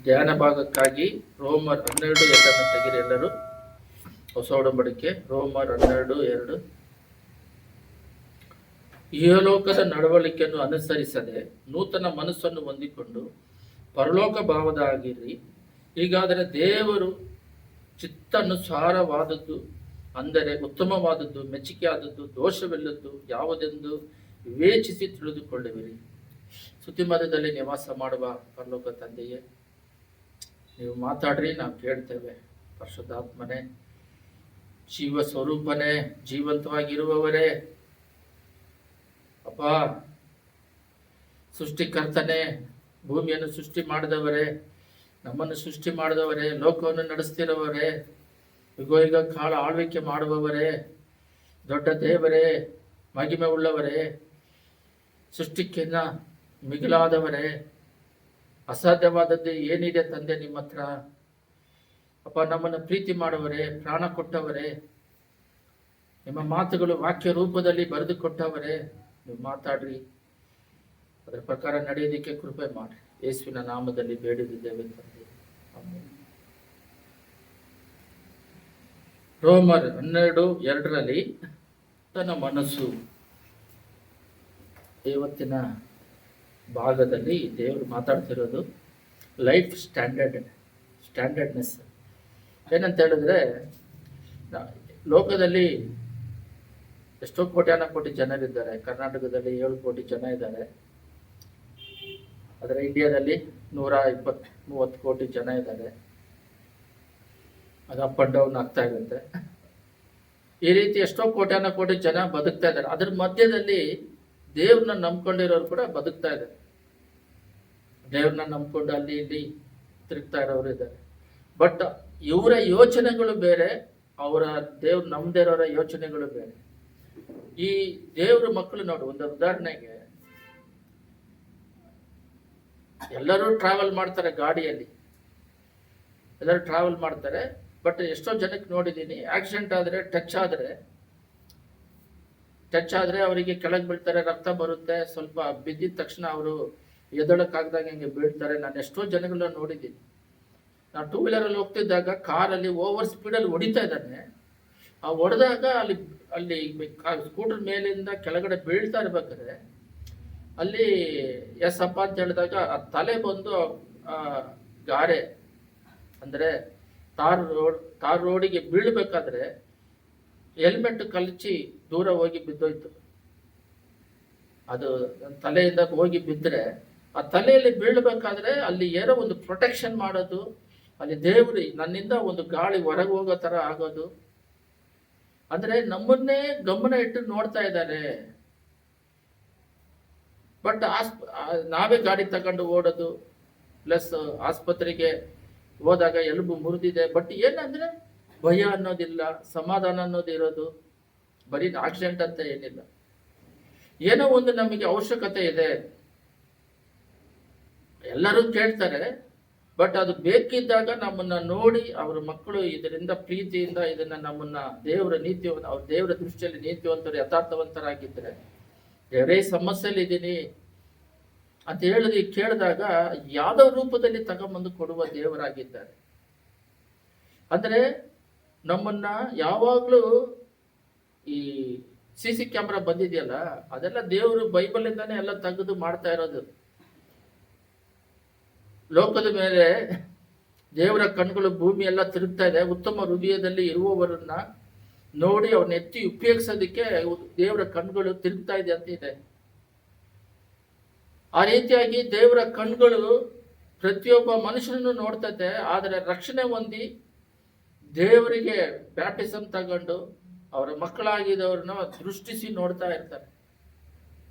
ಧ್ಯಾನ ಭಾಗಕ್ಕಾಗಿ ರೋಮರ್ 12:2 ತೆಗಿರಿ ಎಲ್ಲರೂ. ಹೊಸ ಒಡಂಬಡಿಕೆ ರೋಮರ್ 12:2. ಇಹಲೋಕದ ನಡವಳಿಕೆಯನ್ನು ಅನುಸರಿಸದೆ ನೂತನ ಮನಸ್ಸನ್ನು ಹೊಂದಿಕೊಂಡು ಪರಲೋಕ ಭಾವದಾಗಿರಿ. ಹೀಗಾದರೆ ದೇವರು ಚಿತ್ತಾನುಸಾರವಾದದ್ದು, ಅಂದರೆ ಉತ್ತಮವಾದದ್ದು, ಮೆಚ್ಚುಗೆಯಾದದ್ದು, ದೋಷವಿಲ್ಲದ್ದು ಯಾವುದೆಂದು ವಿವೇಚಿಸಿ ತಿಳಿದುಕೊಳ್ಳುವಿರಿ. ಸ್ತುತಿಮಧ್ಯದಲ್ಲಿ ನಿವಾಸ ಮಾಡುವ ಪರಲೋಕ ತಂದೆಯೇ, ನೀವು ಮಾತಾಡ್ರಿ, ನಾವು ಕೇಳ್ತೇವೆ. ಪರಿಶುದ್ಧಾತ್ಮನೇ, ಜೀವ ಸ್ವರೂಪನೇ, ಜೀವಂತವಾಗಿರುವವರೇ, ಅಪ್ಪ ಸೃಷ್ಟಿಕರ್ತನೇ, ಭೂಮಿಯನ್ನು ಸೃಷ್ಟಿ ಮಾಡಿದವರೇ, ನಮ್ಮನ್ನು ಸೃಷ್ಟಿ ಮಾಡಿದವರೇ, ಲೋಕವನ್ನು ನಡೆಸ್ತಿರುವವರೇ, ಈಗ ಕಾಲ ಆಳ್ವಿಕೆ ಮಾಡುವವರೇ, ದೊಡ್ಡ ದೇವರೇ, ಮಹಿಮೆ ಉಳ್ಳವರೇ, ಸೃಷ್ಟಿಕ್ಕಿಂತ ಮಿಗಿಲಾದವರೇ, ಅಸಾಧ್ಯವಾದದ್ದು ಏನಿದೆ ತಂದೆ ನಿಮ್ಮ ಹತ್ರ. ಅಪ್ಪ, ನಮ್ಮನ್ನು ಪ್ರೀತಿ ಮಾಡುವವರೇ, ಪ್ರಾಣ ಕೊಟ್ಟವರೇ, ನಿಮ್ಮ ಮಾತುಗಳು ವಾಕ್ಯ ರೂಪದಲ್ಲಿ ಬರೆದು ಕೊಟ್ಟವರೇ, ನೀವು ಮಾತಾಡ್ರಿ, ಅದರ ಪ್ರಕಾರ ನಡೆಯೋದಕ್ಕೆ ಕೃಪೆ ಮಾಡಿ. ಯೇಸುವಿನ ನಾಮದಲ್ಲಿ ಬೇಡಿದ್ದೇವೆ ತಂದೆ, ಆಮೆನ್. ರೋಮರ್ 12:2 ತನ್ನ ಮನಸ್ಸು. ಇವತ್ತಿನ ಭಾಗದಲ್ಲಿ ದೇವರು ಮಾತಾಡ್ತಿರೋದು ಲೈಫ್ ಸ್ಟ್ಯಾಂಡರ್ಡ್ನೆಸ್. ಏನಂತ ಹೇಳಿದ್ರೆ, ಲೋಕದಲ್ಲಿ ಎಷ್ಟೋ ಕೋಟಿ ಜನರಿದ್ದಾರೆ. ಕರ್ನಾಟಕದಲ್ಲಿ 7 ಕೋಟಿ ಜನ ಇದ್ದಾರೆ. ಆದರೆ ಇಂಡಿಯಾದಲ್ಲಿ 120-130 ಕೋಟಿ ಜನ ಇದ್ದಾರೆ. ಅದು ಅಪ್ ಅಂಡ್ ಡೌನ್ ಆಗ್ತಾ ಇರುತ್ತೆ. ಈ ರೀತಿ ಎಷ್ಟೋ ಕೋಟಿ ಜನ ಬದುಕ್ತಾ ಇದ್ದಾರೆ. ಅದ್ರ ಮಧ್ಯದಲ್ಲಿ ದೇವ್ರನ್ನ ನಂಬ್ಕೊಂಡಿರೋರು ಕೂಡ ಬದುಕ್ತಾ ಇದ್ದಾರೆ. ದೇವ್ರನ್ನ ನಂಬ್ಕೊಂಡು ಅಲ್ಲಿ ಇಲ್ಲಿ ತಿರುಗ್ತಾ ಇರೋರು ಇದ್ದಾರೆ. ಬಟ್ ಇವರ ಯೋಚನೆಗಳು ಬೇರೆ, ಅವರ ದೇವ್ರು ನಮ್ದೇ ಇರೋರ ಯೋಚನೆಗಳು ಬೇರೆ. ಈ ದೇವ್ರ ಮಕ್ಕಳು ನೋಡು, ಒಂದು ಉದಾಹರಣೆಗೆ, ಎಲ್ಲರೂ ಟ್ರಾವೆಲ್ ಮಾಡ್ತಾರೆ ಗಾಡಿಯಲ್ಲಿ, ಎಲ್ಲರೂ ಟ್ರಾವೆಲ್ ಮಾಡ್ತಾರೆ. ಬಟ್ ಎಷ್ಟೋ ಜನಕ್ಕೆ ನೋಡಿದ್ದೀನಿ, ಆಕ್ಸಿಡೆಂಟ್ ಆದರೆ ಟಚ್ ಆದರೆ ಅವರಿಗೆ ಕೆಳಗೆ ಬೀಳ್ತಾರೆ, ರಕ್ತ ಬರುತ್ತೆ. ಸ್ವಲ್ಪ ಬಿದ್ದಿದ ತಕ್ಷಣ ಅವರು ಎದಳಕ್ಕಾಗ್ದಾಗ ಹಿಂಗೆ ಬೀಳ್ತಾರೆ. ನಾನು ಎಷ್ಟೋ ಜನಗಳನ್ನ ನೋಡಿದ್ದೀನಿ. ನಾನು 2 ವೀಲರಲ್ಲಿ ಹೋಗ್ತಿದ್ದಾಗ ಕಾರಲ್ಲಿ ಓವರ್ ಸ್ಪೀಡಲ್ಲಿ ಹೊಡಿತಾ ಇದ್ದಾನೆ. ಆ ಹೊಡೆದಾಗ ಅಲ್ಲಿ ಸ್ಕೂಟರ್ ಮೇಲಿಂದ ಕೆಳಗಡೆ ಬೀಳ್ತಾ ಇರ್ಬೇಕಾದ್ರೆ ಅಲ್ಲಿ ಎಸ್ಸಪ್ಪ ಅಂತ ಹೇಳಿದಾಗ ಆ ತಲೆ ಬಂದು ಗಾರೆ ಅಂದರೆ ತಾರ್ ರೋಡಿಗೆ ಬೀಳ್ಬೇಕಾದ್ರೆ ಹೆಲ್ಮೆಟ್ ಕಲಚಿ ದೂರ ಹೋಗಿ ಬಿದ್ದೋಯ್ತು. ಅದು ತಲೆಯಿಂದ ಹೋಗಿ ಬಿದ್ದರೆ ಆ ತಲೆಯಲ್ಲಿ ಬೀಳ್ಬೇಕಾದ್ರೆ ಅಲ್ಲಿ ಏನೋ ಒಂದು ಪ್ರೊಟೆಕ್ಷನ್ ಮಾಡೋದು, ಅಲ್ಲಿ ದೇವ್ರಿ ನನ್ನಿಂದ ಒಂದು ಗಾಳಿ ಹೊರಗೆ ಹೋಗೋ ಥರ ಆಗೋದು. ಅಂದರೆ ನಮ್ಮನ್ನೇ ಗಮನ ಇಟ್ಟು ನೋಡ್ತಾ ಇದ್ದಾರೆ. ಬಟ್ ನಾವೇ ಗಾಡಿ ತಗೊಂಡು ಓಡೋದು, ಪ್ಲಸ್ ಆಸ್ಪತ್ರೆಗೆ ಹೋದಾಗ ಎಲುಬು ಮುರಿದಿದೆ. ಬಟ್ ಏನಂದ್ರೆ ಭಯ ಅನ್ನೋದಿಲ್ಲ, ಸಮಾಧಾನ ಅನ್ನೋದು ಇರೋದು. ಬರೀ ಆಕ್ಸಿಡೆಂಟ್ ಅಂತ ಏನಿಲ್ಲ, ಏನೋ ಒಂದು ನಮಗೆ ಅವಶ್ಯಕತೆ ಇದೆ. ಎಲ್ಲರೂ ಕೇಳ್ತಾರೆ, ಬಟ್ ಅದು ಬೇಕಿದ್ದಾಗ ನಮ್ಮನ್ನ ನೋಡಿ ಅವರ ಮಕ್ಕಳು ಇದರಿಂದ ಪ್ರೀತಿಯಿಂದ ಇದನ್ನ ನಮ್ಮನ್ನ ದೇವರ ಅವ್ರ ದೇವರ ದೃಷ್ಟಿಯಲ್ಲಿ ನೀತಿವಂತರು, ಯಥಾರ್ಥವಂತರಾಗಿದ್ದರೆ, ದೇವರೇ ಸಮಸ್ಯೆಯಲ್ಲಿ ಇದ್ದೀನಿ ಅಂತ ಕೇಳಿದಾಗ ಯಾವ್ದೋ ರೂಪದಲ್ಲಿ ತಗೊಂಬಂದು ಕೊಡುವ ದೇವರಾಗಿದ್ದಾರೆ. ಅಂದ್ರೆ ನಮ್ಮನ್ನ ಯಾವಾಗ್ಲೂ ಈ CC ಕ್ಯಾಮ್ರಾ ಬಂದಿದೆಯಲ್ಲ, ಅದೆಲ್ಲ ದೇವರು ಬೈಬಲಿಂದಾನೇ ಎಲ್ಲ ತೆಗೆದು ಮಾಡ್ತಾ ಇರೋದು. ಲೋಕದ ಮೇಲೆ ದೇವರ ಕಣ್ಗಳು ಭೂಮಿ ಎಲ್ಲ ತಿರುಗ್ತಾ ಇದೆ. ಉತ್ತಮ ಹೃದಯದಲ್ಲಿ ಇರುವವರನ್ನ ನೋಡಿ ಅವ್ರನ್ನ ಎತ್ತಿ ಉಪಯೋಗಿಸೋದಕ್ಕೆ ದೇವರ ಕಣ್ಗಳು ತಿರುಗ್ತಾ ಇದೆ ಅಂತ ಇದೆ. ಆ ರೀತಿಯಾಗಿ ದೇವರ ಕಣ್ಗಳು ಪ್ರತಿಯೊಬ್ಬ ಮನುಷ್ಯನನ್ನು ನೋಡ್ತೈತೆ. ಆದರೆ ರಕ್ಷಣೆ ಹೊಂದಿ ದೇವರಿಗೆ ಬ್ಯಾಪ್ಟಿಸಮ್ ತಗೊಂಡು ಅವರ ಮಕ್ಕಳಾಗಿದ್ದವ್ರನ್ನ ದೃಷ್ಟಿಸಿ ನೋಡ್ತಾ ಇರ್ತಾರೆ,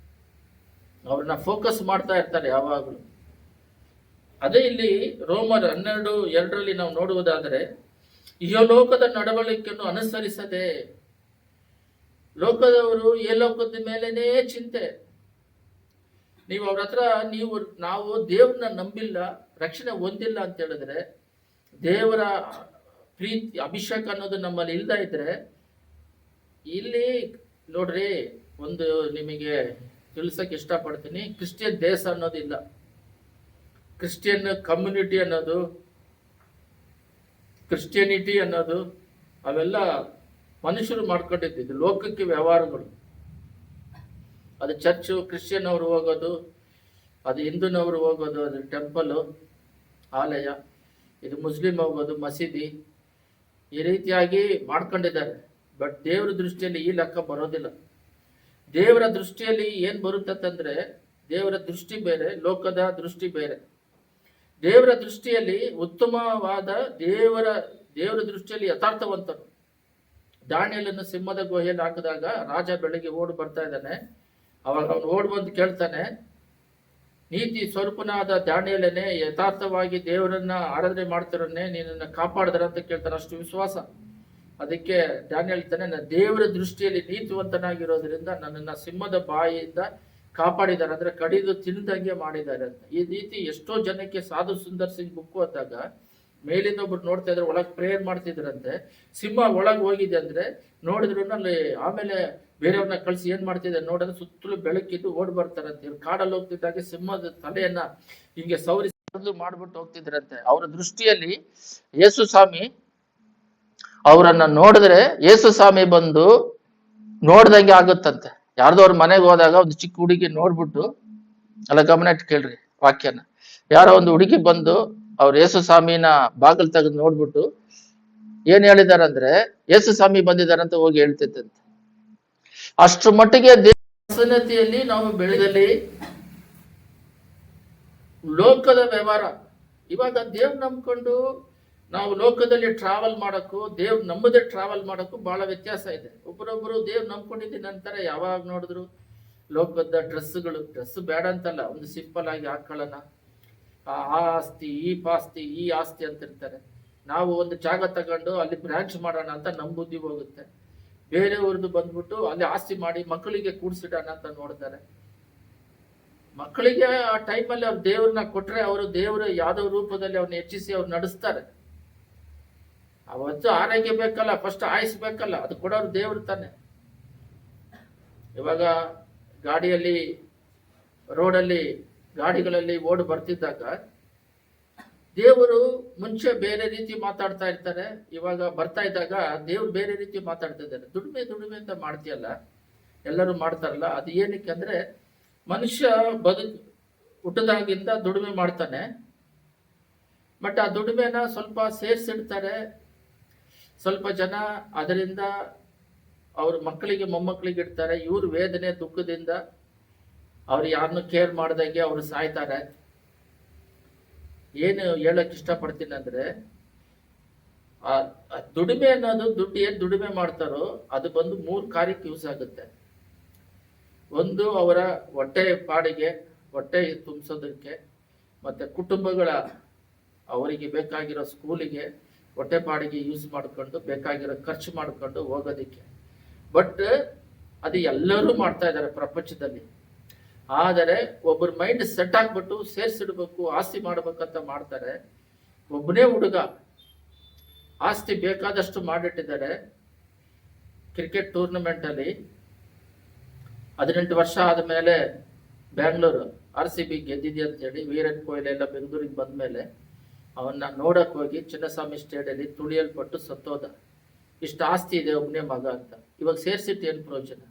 ಅವ್ರನ್ನ ಫೋಕಸ್ ಮಾಡ್ತಾ ಇರ್ತಾರೆ ಯಾವಾಗಲೂ. ಅದೇ ಇಲ್ಲಿ ರೋಮರ್ 12:2 ನಾವು ನೋಡುವುದಾದರೆ, ಇಹಲೋಕದ ನಡವಳಿಕೆಯನ್ನು ಅನುಸರಿಸದೆ. ಲೋಕದವರು ಈ ಲೋಕದ ಮೇಲೇನೇ ಚಿಂತೆ. ನೀವು ಅವ್ರ ಹತ್ರ ನಾವು ದೇವ್ರನ್ನ ನಂಬಿಲ್ಲ, ರಕ್ಷಣೆ ಹೊಂದಿಲ್ಲ ಅಂತ ಹೇಳಿದ್ರೆ, ದೇವರ ಪ್ರೀತಿ ಅಭಿಷೇಕ ಅನ್ನೋದು ನಮ್ಮಲ್ಲಿ ಇಲ್ದ ಇದ್ರೆ, ಇಲ್ಲಿ ನೋಡ್ರಿ, ಒಂದು ನಿಮಗೆ ತಿಳಿಸಕ್ಕೆ ಇಷ್ಟಪಡ್ತೀನಿ, ಕ್ರಿಶ್ಚಿಯನ್ ದೇಶ ಅನ್ನೋದಿಲ್ಲ. ಕ್ರಿಶ್ಚಿಯನ್ ಕಮ್ಯುನಿಟಿ ಅನ್ನೋದು, ಕ್ರಿಶ್ಚಿಯನಿಟಿ ಅನ್ನೋದು ಅವೆಲ್ಲ ಮನುಷ್ಯರು ಮಾಡ್ಕೊಂಡಿದ್ದು ಲೋಕಕ್ಕೆ ವ್ಯವಹಾರಗಳು. ಅದು ಚರ್ಚು ಕ್ರಿಶ್ಚಿಯನ್ ಅವರು ಹೋಗೋದು, ಅದು ಹಿಂದೂನವರು ಹೋಗೋದು, ಅದು ಟೆಂಪಲು ಆಲಯ, ಇದು ಮುಸ್ಲಿಂ ಹೋಗೋದು ಮಸೀದಿ, ಈ ರೀತಿಯಾಗಿ ಮಾಡ್ಕೊಂಡಿದ್ದಾರೆ. ಬಟ್ ದೇವರ ದೃಷ್ಟಿಯಲ್ಲಿ ಈ ಲೆಕ್ಕ ಬರೋದಿಲ್ಲ. ದೇವರ ದೃಷ್ಟಿಯಲ್ಲಿ ಏನು ಬರುತ್ತಂತಂದ್ರೆ, ದೇವರ ದೃಷ್ಟಿ ಬೇರೆ, ಲೋಕದ ದೃಷ್ಟಿ ಬೇರೆ. ದೇವರ ದೃಷ್ಟಿಯಲ್ಲಿ ಉತ್ತಮವಾದ ದೇವರ ದೃಷ್ಟಿಯಲ್ಲಿ ಯಥಾರ್ಥವಂತರು. ದಾನಿಯೇಲನ್ನು ಸಿಂಹದ ಗುಹೆಯಲ್ಲಿ ಹಾಕಿದಾಗ ರಾಜ ಬೆಳಗ್ಗೆ ಓಡಿ ಬರ್ತಾ ಇದ್ದಾನೆ. ಅವಾಗ ಅವನು ಓಡಿ ಬಂದು ಕೇಳ್ತಾನೆ, ನೀತಿ ಸ್ವರೂಪನಾದ ದಾನಿಯೇಲನೇ, ಯಥಾರ್ಥವಾಗಿ ದೇವರನ್ನ ಆರಾಧನೆ ಮಾಡ್ತಿರೋನ್ನೇ ನೀನನ್ನ ಕಾಪಾಡಿದ್ರ ಅಂತ ಕೇಳ್ತಾನೆ. ಅಷ್ಟು ವಿಶ್ವಾಸ. ಅದಕ್ಕೆ ದಾನಿಯೇಲ ಹೇಳ್ತಾನೆ, ನಾನು ದೇವರ ದೃಷ್ಟಿಯಲ್ಲಿ ನೀತಿವಂತನಾಗಿರೋದ್ರಿಂದ ನನ್ನನ್ನ ಸಿಂಹದ ಬಾಯಿಯಿಂದ ಕಾಪಾಡಿದ್ದಾರೆ, ಅಂದ್ರೆ ಕಡಿದು ತಿಂದಂಗೆ ಮಾಡಿದ್ದಾರೆ ಅಂತ. ಈ ರೀತಿ ಎಷ್ಟೋ ಜನಕ್ಕೆ ಸಾಧು ಸುಂದರ್ ಸಿಂಗ್ ಬುಕ್ ಓದಿದಾಗ ಮೇಲಿಂದ ಒಬ್ರು ನೋಡ್ತಾ ಇದ್ರೆ ಒಳಗೆ ಪ್ರೇಯರ್ ಮಾಡ್ತಿದ್ರಂತೆ. ಸಿಂಹ ಒಳಗೆ ಹೋಗಿದೆ ಅಂದ್ರೆ ನೋಡಿದ್ರು ಅಲ್ಲಿ. ಆಮೇಲೆ ಬೇರೆಯವ್ರನ್ನ ಕಳಿಸಿ ಏನ್ ಮಾಡ್ತಿದ್ದಾರೆ ನೋಡಿದ್ರೆ ಸುತ್ತಲೂ ಬೆಳಕಿದ್ದು ಓಡ್ ಬರ್ತಾರಂತೆ. ಇವ್ರು ಕಾಡಲ್ಲಿ ಹೋಗ್ತಿದ್ದಾಗೆ ಸಿಂಹದ ತಲೆಯನ್ನ ಹಿಂಗೆ ಸವರಿಸಿ ಮಾಡ್ಬಿಟ್ಟು ಹೋಗ್ತಿದ್ರಂತೆ. ಅವರ ದೃಷ್ಟಿಯಲ್ಲಿ ಯೇಸು ಸ್ವಾಮಿ ಅವರನ್ನ ನೋಡಿದ್ರೆ ಯೇಸು ಸ್ವಾಮಿ ಬಂದು ನೋಡ್ದಂಗೆ ಆಗುತ್ತಂತೆ. ಯಾರ್ದೋ ಅವ್ರ ಮನೆಗೆ ಹೋದಾಗ ಒಂದು ಚಿಕ್ಕ ಹುಡುಗಿ ನೋಡ್ಬಿಟ್ಟು, ಅಲ್ಲ ಗಮನ ಇಟ್ಟು ಕೇಳ್ರಿ ವಾಕ್ಯನ, ಯಾರೋ ಒಂದು ಹುಡುಗಿ ಬಂದು ಅವ್ರ ಯೇಸು ಸ್ವಾಮಿನ ಬಾಗಿಲು ತೆಗೆದು ನೋಡ್ಬಿಟ್ಟು ಏನ್ ಹೇಳಿದಾರಂದ್ರೆ ಯೇಸು ಸ್ವಾಮಿ ಬಂದಿದಾರಂತ ಹೋಗಿ ಹೇಳ್ತಿತ್ತಂತೆ. ಅಷ್ಟ್ರ ಮಟ್ಟಿಗೆ ದೇವಸನ್ನತಿಯಲ್ಲಿ ನಾವು ಬೆಳೆದಲ್ಲಿ ಲೋಕದ ವ್ಯವಹಾರ. ಇವಾಗ ದೇವ್ರು ನಂಬ್ಕೊಂಡು ನಾವು ಲೋಕದಲ್ಲಿ ಟ್ರಾವೆಲ್ ಮಾಡೋಕ್ಕೂ ದೇವ್ರು ನಮ್ಮದೇ ಟ್ರಾವೆಲ್ ಮಾಡೋಕ್ಕೂ ಬಹಳ ವ್ಯತ್ಯಾಸ ಇದೆ. ಒಬ್ಬರೊಬ್ಬರು ದೇವ್ರು ನಂಬ್ಕೊಂಡಿದ್ದ ನಂತರ ಯಾವಾಗ ನೋಡಿದ್ರು ಲೋಕದ ಡ್ರೆಸ್ ಬೇಡ ಅಂತಲ್ಲ, ಒಂದು ಸಿಂಪಲ್ ಆಗಿ ಹಾಕೊಳ್ಳೋಣ, ಆ ಆಸ್ತಿ ಈ ಆಸ್ತಿ ಅಂತ ಇರ್ತಾರೆ. ನಾವು ಒಂದು ಜಾಗ ತಗೊಂಡು ಅಲ್ಲಿ ಬ್ರಾಂಚ್ ಮಾಡೋಣ ಅಂತ ನಮ್ಮ ಬುದ್ಧಿ ಹೋಗುತ್ತೆ. ಬೇರೆಯವ್ರದ್ದು ಬಂದ್ಬಿಟ್ಟು ಅಲ್ಲಿ ಆಸ್ತಿ ಮಾಡಿ ಮಕ್ಕಳಿಗೆ ಕೂಡ್ಸಿಡೋಣ ಅಂತ ನೋಡ್ತಾರೆ. ಮಕ್ಕಳಿಗೆ ಆ ಟೈಮಲ್ಲಿ ಅವ್ರು ದೇವ್ರನ್ನ ಕೊಟ್ರೆ ಅವರು ದೇವರು ಯಾವ್ದೋ ರೂಪದಲ್ಲಿ ಅವ್ರನ್ನ ಹೆಚ್ಚಿಸಿ ಅವ್ರು ನಡೆಸ್ತಾರೆ. ಅವತ್ತು ಆರೋಗ್ಯ ಬೇಕಲ್ಲ, ಫಸ್ಟ್ ಆಯುಸ್ ಬೇಕಲ್ಲ, ಅದು ಕೊಡೋರು ದೇವ್ರು ತಾನೆ. ಇವಾಗ ಗಾಡಿಯಲ್ಲಿ ರೋಡಲ್ಲಿ ಗಾಡಿಗಳಲ್ಲಿ ಓಡಿ ಬರ್ತಿದ್ದಾಗ ದೇವರು ಮುಂಚೆ ಬೇರೆ ರೀತಿ ಮಾತಾಡ್ತಾ ಇರ್ತಾರೆ, ಇವಾಗ ಬರ್ತಾ ಇದ್ದಾಗ ದೇವ್ರು ಬೇರೆ ರೀತಿ ಮಾತಾಡ್ತಾ ಇದ್ದಾರೆ. ದುಡಿಮೆ ಅಂತ ಮಾಡ್ತೀಯಲ್ಲ, ಎಲ್ಲರೂ ಮಾಡ್ತಾರಲ್ಲ, ಅದು ಏನಕ್ಕೆ ಅಂದ್ರೆ ಮನುಷ್ಯ ಹುಟ್ಟದಾಗಿಂದ ದುಡಿಮೆ ಮಾಡ್ತಾನೆ. ಬಟ್ ಆ ದುಡಿಮೆನ ಸ್ವಲ್ಪ ಸೇರ್ಸಿಡ್ತಾರೆ. ಸ್ವಲ್ಪ ಜನ ಅದರಿಂದ ಅವ್ರ ಮಕ್ಕಳಿಗೆ ಮೊಮ್ಮಕ್ಕಳಿಗೆ ಇಡ್ತಾರೆ. ಇವ್ರ ವೇದನೆ ದುಃಖದಿಂದ ಅವ್ರು ಯಾರನ್ನು ಕೇರ್ ಮಾಡ್ದಂಗೆ ಅವರು ಸಾಯ್ತಾರೆ. ಏನು ಹೇಳಕ್ ಇಷ್ಟಪಡ್ತೀನಿ ಅಂದ್ರೆ, ಆ ದುಡಿಮೆ ಅನ್ನೋದು ಏನ್ ದುಡಿಮೆ ಮಾಡ್ತಾರೋ ಅದು ಬಂದು 3 ಕಾರ್ಯಕ್ಕೆ ಯೂಸ್ ಆಗುತ್ತೆ. ಒಂದು ಅವರ ಹೊಟ್ಟೆ ಪಾಡಿಗೆ, ಹೊಟ್ಟೆ ತುಂಬಿಸೋದಕ್ಕೆ, ಮತ್ತೆ ಕುಟುಂಬಗಳ ಅವರಿಗೆ ಬೇಕಾಗಿರೋ ಸ್ಕೂಲಿಗೆ ಹೊಟ್ಟೆ ಪಾಡಿಗೆ ಯೂಸ್ ಮಾಡ್ಕೊಂಡು ಬೇಕಾಗಿರೋ ಖರ್ಚು ಮಾಡ್ಕೊಂಡು ಹೋಗೋದಿಕ್ಕೆ. ಬಟ್ ಅದು ಎಲ್ಲರೂ ಮಾಡ್ತಾ ಇದ್ದಾರೆ ಪ್ರಪಂಚದಲ್ಲಿ. ಆದರೆ ಒಬ್ಬರ ಮೈಂಡ್ ಸೆಟ್ ಆಗ್ಬಿಟ್ಟು ಸೇರ್ಸಿಡ್ಬೇಕು, ಆಸ್ತಿ ಮಾಡ್ಬೇಕಂತ ಮಾಡ್ತಾರೆ. ಒಬ್ಬನೇ ಹುಡುಗ ಆಸ್ತಿ ಬೇಕಾದಷ್ಟು ಮಾಡಿಟ್ಟಿದ್ದಾರೆ. ಕ್ರಿಕೆಟ್ ಟೂರ್ನಮೆಂಟ್ ಅಲ್ಲಿ 18 ವರ್ಷ ಆದಮೇಲೆ ಬ್ಯಾಂಗ್ಳೂರು RCB ಗೆದ್ದಿದೆ ಅಂತ ಹೇಳಿ ವಿರಾಟ್ ಕೊಹ್ಲಿ ಎಲ್ಲ ಬೆಂಗಳೂರಿಗೆ ಬಂದ್ಮೇಲೆ ಅವನ್ನ ನೋಡಕ್ ಹೋಗಿ ಚಿನ್ನಸ್ವಾಮಿ ಸ್ಟೇಡಿಯಲ್ಲಿ ತುಳಿಯಲ್ಪಟ್ಟು ಸತ್ತೋದ. ಇಷ್ಟು ಆಸ್ತಿ ಇದೆ ಒಬ್ಬನೇ ಮಗ ಅಂತ. ಇವಾಗ ಸೇರ್ಸಿಟ್ಟು ಏನು ಪ್ರಯೋಜನ?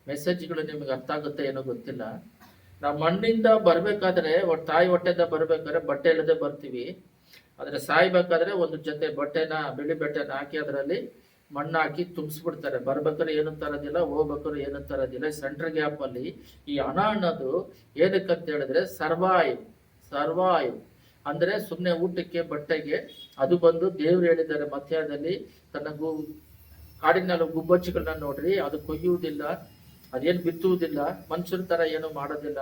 ಮೆಸೇಜ್ಗಳು ನಿಮಗೆ ಅರ್ಥ ಆಗುತ್ತೆ ಏನೋ ಗೊತ್ತಿಲ್ಲ. ನಾವು ಮಣ್ಣಿಂದ ಬರ್ಬೇಕಾದ್ರೆ, ತಾಯಿ ಹೊಟ್ಟೆಯಿಂದ ಬರ್ಬೇಕಾದ್ರೆ ಬಟ್ಟೆ ಇಲ್ಲದೆ ಬರ್ತೀವಿ. ಆದ್ರೆ ಸಾಯ್ಬೇಕಾದ್ರೆ ಒಂದು ಜೊತೆ ಬಟ್ಟೆನ, ಬಿಳಿ ಬಟ್ಟೆನ ಹಾಕಿ ಅದರಲ್ಲಿ ಮಣ್ಣು ಹಾಕಿ ತುಂಬಿಸ್ಬಿಡ್ತಾರೆ. ಬರ್ಬೇಕಾದ್ರೆ ಏನು ತರೋದಿಲ್ಲ, ಹೋಗ್ಬೇಕಾದ್ರೆ ಏನು ತರೋದಿಲ್ಲ. ಸೆಂಟ್ರ್ ಗ್ಯಾಪ್ ಅಲ್ಲಿ ಈ ಹಣ ಅನ್ನೋದು ಏನಕ್ಕಂತ ಹೇಳಿದ್ರೆ ಸರ್ವೈವ್ ಅಂದ್ರೆ ಸುಮ್ಮನೆ ಊಟಕ್ಕೆ ಬಟ್ಟೆಗೆ. ಅದು ಬಂದು ದೇವ್ರು ಹೇಳಿದ್ದಾರೆ ಮಧ್ಯಾಹ್ನದಲ್ಲಿ, ತನ್ನ ಕಾಡಿನಲ್ಲಿ ಗುಬ್ಬಚ್ಚಿಗಳನ್ನ ನೋಡ್ರಿ, ಅದು ಕೊಯ್ಯುವುದಿಲ್ಲ, ಅದೇನು ಬಿತ್ತುವುದಿಲ್ಲ, ಮನುಷ್ಯರ ತರ ಏನು ಮಾಡೋದಿಲ್ಲ,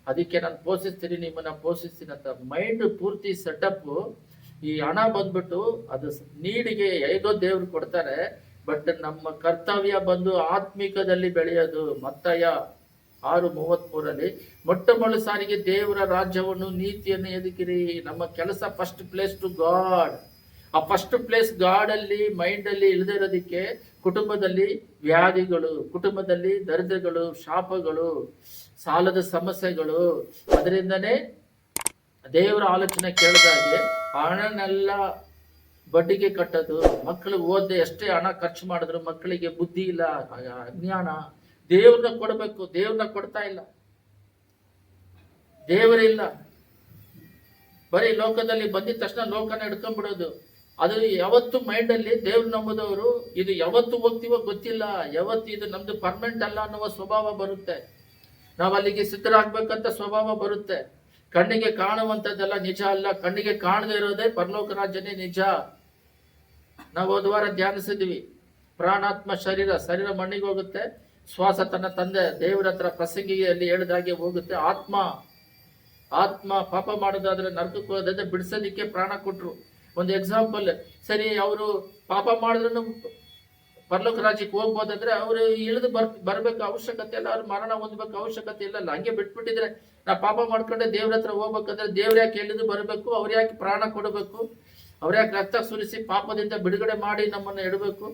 ಅದಕ್ಕೆ ನಾನು ಪೋಷಿಸ್ತೀನಿ, ನಿಮ್ಮನ್ನ ಪೋಷಿಸ್ತೀನಿ ಅಂತ ಮೈಂಡ್ ಪೂರ್ತಿ ಸೆಟಪ್. ಈ ಹಣ ಬಂದ್ಬಿಟ್ಟು ಅದು ನೀಡಿಗೆ ಹೇಗೋ ದೇವ್ರು ಕೊಡ್ತಾರೆ. ಬಟ್ ನಮ್ಮ ಕರ್ತವ್ಯ ಬಂದು ಆತ್ಮಿಕದಲ್ಲಿ ಬೆಳೆಯೋದು. ಮತ್ತಾಯ 6:33 ಮೊಟ್ಟ ಸಾರಿಗೆ ದೇವರ ರಾಜ್ಯವನ್ನು ನೀತಿಯನ್ನು ಎದುಕಿರಿ. ನಮ್ಮ ಕೆಲಸ ಫಸ್ಟ್ ಪ್ಲೇಸ್ ಟು ಗಾಡ್. ಆ ಫಸ್ಟ್ ಪ್ಲೇಸ್ ಗಾಡ್ ಅಲ್ಲಿ ಮೈಂಡ್ ಅಲ್ಲಿ ಇಲ್ಲದೆ ಇರೋದಕ್ಕೆ ಕುಟುಂಬದಲ್ಲಿ ವ್ಯಾಧಿಗಳು, ಕುಟುಂಬದಲ್ಲಿ ದರಿದ್ರಗಳು, ಶಾಪಗಳು, ಸಾಲದ ಸಮಸ್ಯೆಗಳು, ಅದರಿಂದನೇ ದೇವರ ಆಲೋಚನೆ ಕೇಳಿದಾಗೆ ಹಣನೆಲ್ಲ ಬಡ್ಡಿಗೆ ಕಟ್ಟೋದು, ಮಕ್ಕಳು ಓದಿ ಎಷ್ಟೇ ಹಣ ಖರ್ಚು ಮಾಡಿದ್ರು ಮಕ್ಕಳಿಗೆ ಬುದ್ಧಿ ಇಲ್ಲ, ಅಜ್ಞಾನ. ದೇವ್ರನ್ನ ಕೊಡಬೇಕು, ದೇವ್ರನ್ನ ಕೊಡ್ತಾ ಇಲ್ಲ, ದೇವರಿಲ್ಲ. ಬರೀ ಲೋಕದಲ್ಲಿ ಬಂದಿದ ತಕ್ಷಣ ಲೋಕನ ಹಿಡ್ಕೊಂಡ್ಬಿಡೋದು. ಅದು ಯಾವತ್ತು ಮೈಂಡಲ್ಲಿ ದೇವ್ರು ನಂಬುದವರು ಇದು ಯಾವತ್ತು ಹೋಗ್ತೀವೋ ಗೊತ್ತಿಲ್ಲ, ಯಾವತ್ತು ಇದು ನಮ್ದು ಪರ್ಮನೆಂಟ್ ಅಲ್ಲ ಅನ್ನುವ ಸ್ವಭಾವ ಬರುತ್ತೆ. ನಾವು ಅಲ್ಲಿಗೆ ಸಿದ್ಧರಾಗ್ಬೇಕಂತ ಸ್ವಭಾವ ಬರುತ್ತೆ. ಕಣ್ಣಿಗೆ ಕಾಣುವಂಥದ್ದೆಲ್ಲ ನಿಜ ಅಲ್ಲ, ಕಣ್ಣಿಗೆ ಕಾಣದೇ ಇರೋದೇ ಪರಲೋಕ ರಾಜ್ಯನೇ ನಿಜ. ನಾವು ಹೋದ ವಾರ ಧ್ಯಾನಿಸಿದ್ವಿ, ಪ್ರಾಣಾತ್ಮ ಶರೀರ ಮಣ್ಣಿಗೆ ಹೋಗುತ್ತೆ, ಶ್ವಾಸ ತನ್ನ ತಂದೆ ದೇವರ ಹತ್ರ ಪ್ರಸಂಗಿಯಲ್ಲಿ ಹೇಳಿದಾಗೆ ಹೋಗುತ್ತೆ. ಆತ್ಮ ಪಾಪ ಮಾಡೋದಾದ್ರೆ ನರಕಕ್ಕೆ ಹೋದ್ರೆ ಬಿಡಿಸೋದಿಕ್ಕೆ ಪ್ರಾಣ ಕೊಟ್ರು. ಒಂದು ಎಕ್ಸಾಂಪಲ್, ಸರಿ ಅವರು ಪಾಪ ಮಾಡಿದ್ರು ಪರಲೋಕ ರಾಜ್ಯಕ್ಕೆ ಹೋಗ್ಬೋದಂದ್ರೆ ಅವರು ಇಳಿದು ಬರ್ಬೇಕು ಅವಶ್ಯಕತೆ ಇಲ್ಲ, ಅವ್ರು ಮರಣ ಹೊಂದ್ಬೇಕು ಅವಶ್ಯಕತೆ ಇಲ್ಲ. ಹಂಗೆ ಬಿಟ್ಬಿಟ್ಟಿದ್ರೆ ನಾ ಪಾಪ ಮಾಡ್ಕೊಂಡೆ ದೇವ್ರ ಹತ್ರ ಹೋಗ್ಬೇಕಂದ್ರೆ ದೇವ್ರ ಯಾಕೆ ಇಳಿದು ಬರಬೇಕು, ಅವ್ರ ಯಾಕೆ ಪ್ರಾಣ ಕೊಡಬೇಕು, ಅವ್ರ ಯಾಕೆ ರಕ್ತ ಸುರಿಸಿ ಪಾಪದಿಂದ ಬಿಡುಗಡೆ ಮಾಡಿ ನಮ್ಮನ್ನ ಇಡಬೇಕು.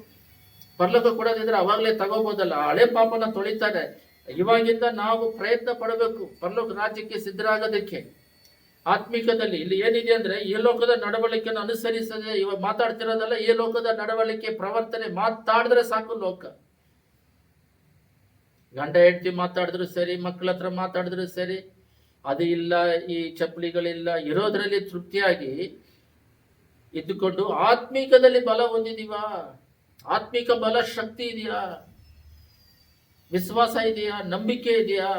ಪರಲೋಕ ಕೊಡೋದಿದ್ರೆ ಅವಾಗಲೇ ತಗೋಬೋದಲ್ಲ, ಹಳೆ ಪಾಪನ ತೊಳಿತಾರೆ. ಇವಾಗಿಂದ ನಾವು ಪ್ರಯತ್ನ ಪಡಬೇಕು ಪರಲೋಕ ರಾಜ್ಯಕ್ಕೆ ಸಿದ್ಧರಾಗೋದಕ್ಕೆ. ಆತ್ಮಿಕದಲ್ಲಿ ಇಲ್ಲಿ ಏನಿದೆ ಅಂದ್ರೆ ಈ ಲೋಕದ ನಡವಳಿಕೆಯನ್ನು ಅನುಸರಿಸದೆ ಇವಾಗ ಮಾತಾಡ್ತಿರೋದಲ್ಲ, ಈ ಲೋಕದ ನಡವಳಿಕೆ ಪ್ರವರ್ತನೆ ಮಾತಾಡಿದ್ರೆ ಸಾಕು. ಲೋಕ ಗಂಡ ಹೆಂಡತಿ ಮಾತಾಡಿದ್ರು ಸರಿ, ಮಕ್ಕಳ ಹತ್ರ ಮಾತಾಡಿದ್ರು ಸರಿ, ಅದು ಇಲ್ಲ, ಈ ಚಪ್ಪಲಿಗಳಿಲ್ಲ, ಇರೋದ್ರಲ್ಲಿ ತೃಪ್ತಿಯಾಗಿ ಇದ್ದುಕೊಂಡು ಆತ್ಮಿಕದಲ್ಲಿ ಬಲ ಹೊಂದಿದೀವಾ? ಆತ್ಮಿಕ ಬಲ ಶಕ್ತಿ ಇದೆಯಾ? ವಿಶ್ವಾಸ ಇದೆಯಾ? ನಂಬಿಕೆ ಇದೆಯಾ?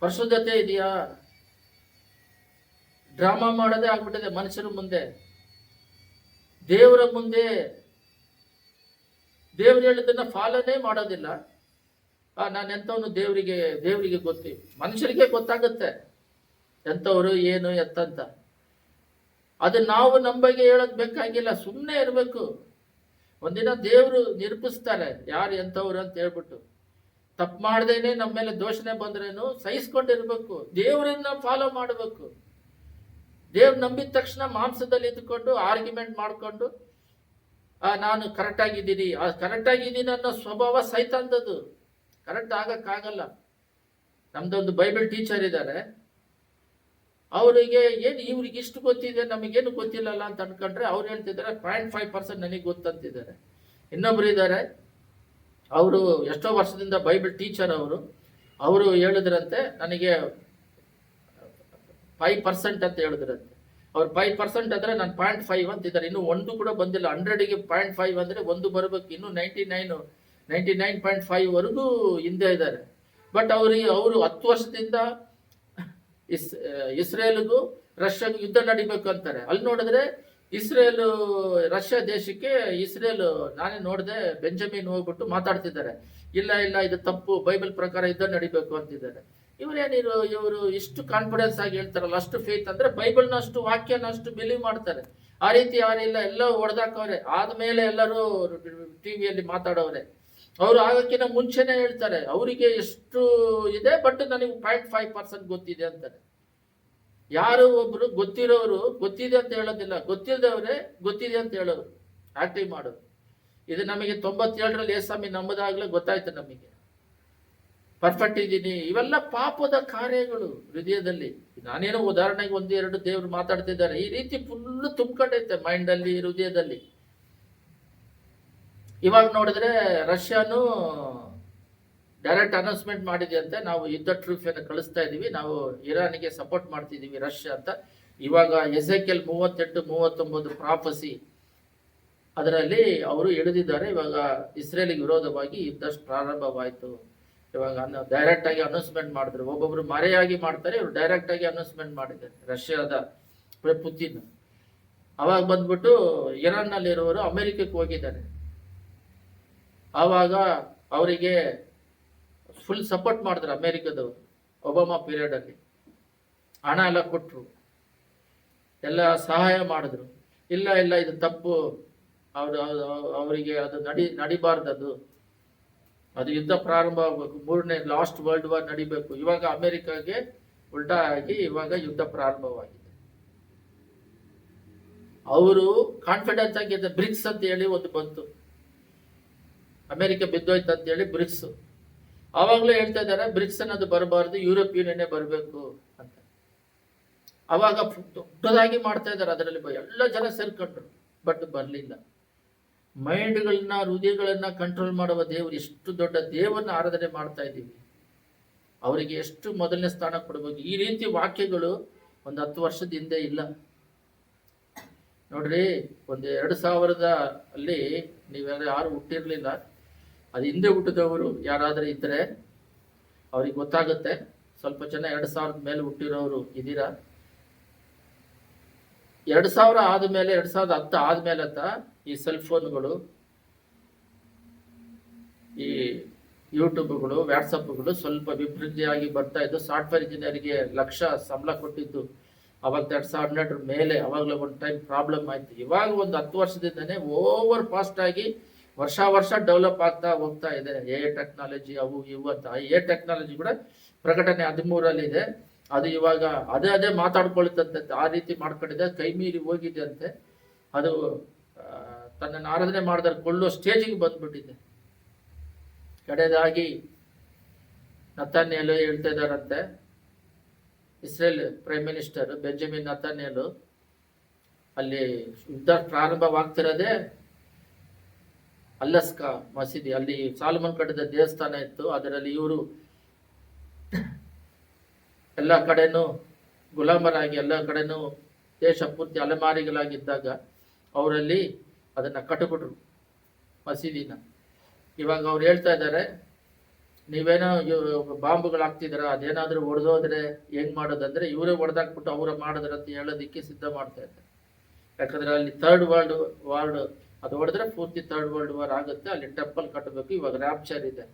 ಪರಿಶುದ್ಧತೆ ಇದೆಯಾ? ಡ್ರಾಮಾ ಮಾಡೋದೇ ಆಗ್ಬಿಟ್ಟಿದೆ ಮನುಷ್ಯರ ಮುಂದೆ, ದೇವರ ಮುಂದೆ. ದೇವ್ರು ಹೇಳಿದ್ದನ್ನ ಫಾಲೋನೇ ಮಾಡೋದಿಲ್ಲ. ನಾನು ಎಂಥವನು ದೇವರಿಗೆ ಗೊತ್ತಿ, ಮನುಷ್ಯರಿಗೆ ಗೊತ್ತಾಗುತ್ತೆ ಎಂಥವ್ರು ಏನು ಎತ್ತಂತ. ಅದು ನಾವು ನಮ್ಮ ಬಗ್ಗೆ ಹೇಳೋದ್ ಬೇಕಾಗಿಲ್ಲ, ಸುಮ್ಮನೆ ಇರಬೇಕು. ಒಂದಿನ ದೇವರು ನಿರೂಪಿಸ್ತಾರೆ ಯಾರು ಎಂಥವ್ರು ಅಂತ ಹೇಳ್ಬಿಟ್ಟು. ತಪ್ಪು ಮಾಡ್ದೇನೆ ನಮ್ಮ ಮೇಲೆ ದೋಷಣೆ ಬಂದ್ರೇನು ಸಹಿಸ್ಕೊಂಡಿರ್ಬೇಕು, ದೇವರನ್ನ ಫಾಲೋ ಮಾಡಬೇಕು. ದೇವ್ರು ನಂಬಿದ ತಕ್ಷಣ ಮಾಂಸದಲ್ಲಿ ಇದ್ದುಕೊಂಡು ಆರ್ಗ್ಯುಮೆಂಟ್ ಮಾಡಿಕೊಂಡು ನಾನು ಕರೆಕ್ಟ್ ಆಗಿದ್ದೀನಿ ಅನ್ನೋ ಸ್ವಭಾವ ಸೈತಾಂದದ್ದು. ಕರೆಕ್ಟ್ ಆಗಕ್ಕಾಗಲ್ಲ. ನಮ್ದೊಂದು ಬೈಬಲ್ ಟೀಚರ್ ಇದ್ದಾರೆ, ಅವರಿಗೆ ಇವ್ರಿಗೆ ಇಷ್ಟು ಗೊತ್ತಿದೆ ನಮಗೇನು ಗೊತ್ತಿಲ್ಲಲ್ಲ ಅಂತ ಅನ್ಕೊಂಡ್ರೆ ಅವ್ರು ಹೇಳ್ತಿದ್ದಾರೆ 0.5% ನನಗೆ ಗೊತ್ತಂತಿದ್ದಾರೆ. ಇನ್ನೊಬ್ರು ಇದ್ದಾರೆ, ಅವರು ಎಷ್ಟೋ ವರ್ಷದಿಂದ ಬೈಬಲ್ ಟೀಚರ್, ಅವರು ಹೇಳಿದ್ರಂತೆ ನನಗೆ 5% ಅಂತ ಹೇಳಿದ್ರಂತೆ. ಅವ್ರು 5% ಅಂದ್ರೆ ನಾನು 0.5 ಅಂತಿದ್ದಾರೆ. ಇನ್ನು ಒಂದು ಕೂಡ ಬಂದಿಲ್ಲ. 100ಗೆ 0.5 ಅಂದ್ರೆ ಒಂದು ಬರಬೇಕು, ಇನ್ನು 99.5 ವರೆಗೂ ಹಿಂದೆ ಇದ್ದಾರೆ. ಬಟ್ ಅವರು 10 ವರ್ಷದಿಂದ ಇಸ್ರೇಲ್ಗೂ ರಷ್ಯಾಗೂ ಯುದ್ಧ ನಡಿಬೇಕು ಅಂತಾರೆ. ಅಲ್ಲಿ ನೋಡಿದ್ರೆ ಇಸ್ರೇಲ್ ರಷ್ಯಾ ದೇಶಕ್ಕೆ ನಾನೇ ನೋಡಿದೆ, ಬೆಂಜಮಿನ್ ಹೋಗ್ಬಿಟ್ಟು ಮಾತಾಡ್ತಿದ್ದಾರೆ, ಇಲ್ಲ ಇದು ತಪ್ಪು, ಬೈಬಲ್ ಪ್ರಕಾರ ಯುದ್ಧ ನಡಿಬೇಕು ಅಂತಿದ್ದಾರೆ. ಇವರು ಇಷ್ಟು ಕಾನ್ಫಿಡೆನ್ಸ್ ಆಗಿ ಹೇಳ್ತಾರಲ್ಲ, ಅಷ್ಟು ಫೇತ್ ಅಂದ್ರೆ ಬೈಬಲ್ನ ಅಷ್ಟು ವಾಕ್ಯನ ಅಷ್ಟು ಬಿಲೀವ್ ಮಾಡ್ತಾರೆ. ಆ ರೀತಿ ಯಾರಿಲ್ಲ, ಎಲ್ಲ ಹೊಡೆದಾಕವ್ರೆ. ಆದ್ಮೇಲೆ ಎಲ್ಲರೂ ಟಿವಿಯಲ್ಲಿ ಮಾತಾಡೋರೆ. ಅವರು ಆಗಕ್ಕಿಂತ ಮುಂಚೆನೆ ಹೇಳ್ತಾರೆ ಅವರಿಗೆ ಎಷ್ಟು ಇದೆ, ಬಟ್ ನನಗೆ 0.5% ಗೊತ್ತಿದೆ ಅಂತಾರೆ. ಯಾರು ಒಬ್ರು ಗೊತ್ತಿರೋರು ಗೊತ್ತಿದೆ ಅಂತ ಹೇಳೋದಿಲ್ಲ, ಗೊತ್ತಿಲ್ಲದವ್ರೆ ಗೊತ್ತಿದೆ ಅಂತ ಹೇಳೋರು, ಆಕ್ಟಿವ್ ಮಾಡೋದು. ಇದು ನಮಗೆ 97ರಲ್ಲಿ ಏಸಾಮಿ ನಂಬದಾಗ್ಲೇ ಗೊತ್ತಾಯ್ತು ನಮಗೆ ಪರ್ಫೆಕ್ಟ್ ಇದ್ದೀನಿ. ಇವೆಲ್ಲ ಪಾಪದ ಕಾರ್ಯಗಳು ಹೃದಯದಲ್ಲಿ. ನಾನೇನೋ ಉದಾಹರಣೆಗೆ 1-2 ದೇವ್ರು ಮಾತಾಡ್ತಿದ್ದಾರೆ, ಈ ರೀತಿ ಫುಲ್ ತುಂಬ್ಕೊಂಡೈತೆ ಮೈಂಡಲ್ಲಿ, ಹೃದಯದಲ್ಲಿ. ಇವಾಗ ನೋಡಿದ್ರೆ ರಷ್ಯಾನು ಡೈರೆಕ್ಟ್ ಅನೌನ್ಸ್ಮೆಂಟ್ ಮಾಡಿದೆ ಅಂತ, ನಾವು ಯುದ್ಧ ಟ್ರೂಫಿಯನ್ನು ಕಳಿಸ್ತಾ ಇದೀವಿ, ನಾವು ಇರಾನಿಗೆ ಸಪೋರ್ಟ್ ಮಾಡ್ತಿದೀವಿ ರಷ್ಯಾ ಅಂತ. ಇವಾಗ ಎಸೆಕಿಯೇಲ್ 38-39 ಪ್ರಾಫಸಿ ಅದರಲ್ಲಿ ಅವರು ಎಳೆದಿದ್ದಾರೆ. ಇವಾಗ ಇಸ್ರೇಲಿಗೆ ವಿರೋಧವಾಗಿ ಯುದ್ಧ ಪ್ರಾರಂಭವಾಯಿತು. ಇವಾಗ ಡೈರೆಕ್ಟ್ ಆಗಿ ಅನೌನ್ಸ್ಮೆಂಟ್ ಮಾಡಿದ್ರು. ಒಬ್ಬೊಬ್ರು ಮರೆಯಾಗಿ ಮಾಡ್ತಾರೆ, ಇವರು ಡೈರೆಕ್ಟ್ ಆಗಿ ಅನೌನ್ಸ್ಮೆಂಟ್ ಮಾಡಿದ್ದಾರೆ ರಷ್ಯಾದ ಪುತಿನ್. ಅವಾಗ ಬಂದ್ಬಿಟ್ಟು ಇರಾನ್ ನಲ್ಲಿ ಇರುವವರು ಅಮೆರಿಕಕ್ಕೆ ಹೋಗಿದ್ದಾರೆ. ಆವಾಗ ಅವರಿಗೆ ಫುಲ್ ಸಪೋರ್ಟ್ ಮಾಡಿದ್ರು ಅಮೆರಿಕದವರು. ಒಬಾಮಾ ಪೀರಿಯಡ್ ಅಲ್ಲಿ ಹಣ ಎಲ್ಲ ಕೊಟ್ಟರು, ಎಲ್ಲ ಸಹಾಯ ಮಾಡಿದ್ರು. ಇಲ್ಲ ಇದು ತಪ್ಪು, ಅವರಿಗೆ ಅದು ನಡಿಬಾರ್ದದು, ಅದು ಯುದ್ಧ ಪ್ರಾರಂಭ ಆಗಬೇಕು, 3ನೇ ಲಾಸ್ಟ್ ವರ್ಲ್ಡ್ ವಾರ್ ನಡಿಬೇಕು. ಇವಾಗ ಅಮೆರಿಕಾಗೆ ಉಲ್ಟಾ ಆಗಿ ಇವಾಗ ಯುದ್ಧ ಪ್ರಾರಂಭವಾಗಿದೆ. ಅವರು ಕಾನ್ಫಿಡೆನ್ಸ್ ಆಗಿದೆ. ಬ್ರಿಕ್ಸ್ ಅಂತ ಹೇಳಿ ಒಂದು ಬಂತು, ಅಮೆರಿಕ ಬಿದ್ದೋಯ್ತು ಅಂತ ಹೇಳಿ ಬ್ರಿಕ್ಸ್. ಆವಾಗಲೂ ಹೇಳ್ತಾ ಇದ್ದಾರೆ ಬ್ರಿಕ್ಸ್ ಅನ್ನೋದು ಬರಬಾರ್ದು, ಯುರೋಪ್ ಯೂನಿಯನ್ನೇ ಬರಬೇಕು ಅಂತ. ಅವಾಗ ದೊಡ್ಡದಾಗಿ ಮಾಡ್ತಾ ಇದ್ದಾರೆ, ಅದರಲ್ಲಿ ಎಲ್ಲ ಜನ ಸೇರ್ಕೊಂಡ್ರು, ಬಟ್ ಬರಲಿಲ್ಲ. ಮೈಂಡ್ಗಳನ್ನ, ಹೃದಯಗಳನ್ನ ಕಂಟ್ರೋಲ್ ಮಾಡುವ ದೇವರು, ಎಷ್ಟು ದೊಡ್ಡ ದೇವರನ್ನ ಆರಾಧನೆ ಮಾಡ್ತಾ ಇದ್ದೀವಿ, ಅವರಿಗೆ ಎಷ್ಟು ಮೊದಲನೇ ಸ್ಥಾನ ಕೊಡಬೇಕು. ಈ ರೀತಿ ವಾಕ್ಯಗಳು ಒಂದು 10 ವರ್ಷದ ಹಿಂದೆ ಇಲ್ಲ ನೋಡ್ರಿ. ಒಂದು 2000 ಅಲ್ಲಿ ನೀವೆಲ್ಲ ಯಾರು ಹುಟ್ಟಿರ್ಲಿಲ್ಲ, ಅದು ಹಿಂದೆ ಹುಟ್ಟಿದವರು ಯಾರಾದ್ರೂ ಇದ್ರೆ ಅವ್ರಿಗೆ ಗೊತ್ತಾಗುತ್ತೆ. ಸ್ವಲ್ಪ ಜನ 2000 ಮೇಲೆ ಹುಟ್ಟಿರೋರು ಇದ್ದೀರಾ. 2000 ಆದ್ಮೇಲೆ, 2010 ಆದ್ಮೇಲೆ ಅಂತ ಈ ಸೆಲ್ ಫೋನ್ಗಳು, ಈ ಯೂಟ್ಯೂಬ್ಗಳು, ವಾಟ್ಸಪ್ಗಳು ಸ್ವಲ್ಪ ವಿಭಿನ್ನವಾಗಿ ಬರ್ತಾ ಇದ್ದು. ಸಾಫ್ಟ್ವೇರ್ ಇಂಜಿನಿಯರ್ಗೆ ಲಕ್ಷ ಸಂಬಳ ಕೊಟ್ಟಿದ್ದು ಅವಾಗ 2012 ಮೇಲೆ, ಅವಾಗಲೇ ಒಂದು ಟೈಮ್ ಪ್ರಾಬ್ಲಮ್ ಆಯ್ತು. ಇವಾಗ ಒಂದು 10 ವರ್ಷದಿಂದನೇ ಓವರ್ ಫಾಸ್ಟ್ ಆಗಿ ವರ್ಷ ಡೆವಲಪ್ ಆಗ್ತಾ ಹೋಗ್ತಾ ಇದೆ. ಟೆಕ್ನಾಲಜಿ ಅವು ಇವು ಅಂತ. ಟೆಕ್ನಾಲಜಿ ಕೂಡ ಪ್ರಕಟಣೆ 13 ಇದೆ. ಅದು ಇವಾಗ ಅದೇ ಮಾತಾಡ್ಕೊಳ್ತಂತೆ, ಆ ರೀತಿ ಮಾಡ್ಕೊಂಡಿದೆ, ಕೈ ಮೀರಿ ಹೋಗಿದೆ ಅಂತೆ. ಅದು ತನ್ನನ್ನು ಆರಾಧನೆ ಮಾಡಿದ್ರೆ ಕೊಳ್ಳೋ ಸ್ಟೇಜಿಗೆ ಬಂದ್ಬಿಟ್ಟಿದೆ. ಕಡೆದಾಗಿ ನತಾನ್ಯೇಲು ಹೇಳ್ತಾ ಇದ್ದಾರಂತೆ, ಇಸ್ರೇಲ್ ಪ್ರೈಮ್ ಮಿನಿಸ್ಟರ್ ಬೆಂಜಮಿನ್ ನತಾನ್ಯೇಲು, ಅಲ್ಲಿ ಯುದ್ಧ ಪ್ರಾರಂಭವಾಗ್ತಿರೋದೇ ಅಲ್ಲಸ್ಕಾ ಮಸೀದಿ, ಅಲ್ಲಿ ಸಾಲಮನ್ ಕಟ್ಟಿದ ದೇವಸ್ಥಾನ ಇತ್ತು. ಅದರಲ್ಲಿ ಇವರು ಎಲ್ಲ ಕಡೆನೂ ಗುಲಾಮರಾಗಿ, ಎಲ್ಲ ಕಡೆನೂ ದೇಶ ಪೂರ್ತಿ ಅಲೆಮಾರಿಗಳಾಗಿದ್ದಾಗ ಅವರಲ್ಲಿ ಅದನ್ನ ಕಟ್ಟಿಬಿಟ್ರು ಮಸೀದಿನ. ಇವಾಗ ಅವ್ರು ಹೇಳ್ತಾ ಇದ್ದಾರೆ, ನೀವೇನೋ ಬಾಂಬುಗಳಾಗ್ತಿದಾರ, ಅದೇನಾದ್ರೂ ಹೊಡೆದೋದ್ರೆ ಹೆಂಗ್ ಮಾಡೋದಂದ್ರೆ ಇವರೇ ಹೊಡೆದಾಕ್ಬಿಟ್ಟು ಅವರ ಮಾಡಿದ್ರ ಅಂತ ಹೇಳೋದಿಕ್ಕೆ ಸಿದ್ಧ ಮಾಡ್ತಾ ಇದ್ದಾರೆ. ಯಾಕಂದ್ರೆ ಅಲ್ಲಿ ಥರ್ಡ್ ವರ್ಲ್ಡ್ ವಾರ್ ಅದು ಹೊಡೆದ್ರೆ ಪೂರ್ತಿ ಥರ್ಡ್ ವರ್ಲ್ಡ್ ವಾರ್ ಆಗುತ್ತೆ. ಅಲ್ಲಿ ಟೆಂಪಲ್ ಕಟ್ಟಬೇಕು. ಇವಾಗ ರ್ಯಾಪ್ಚರ್ ಇದೆ.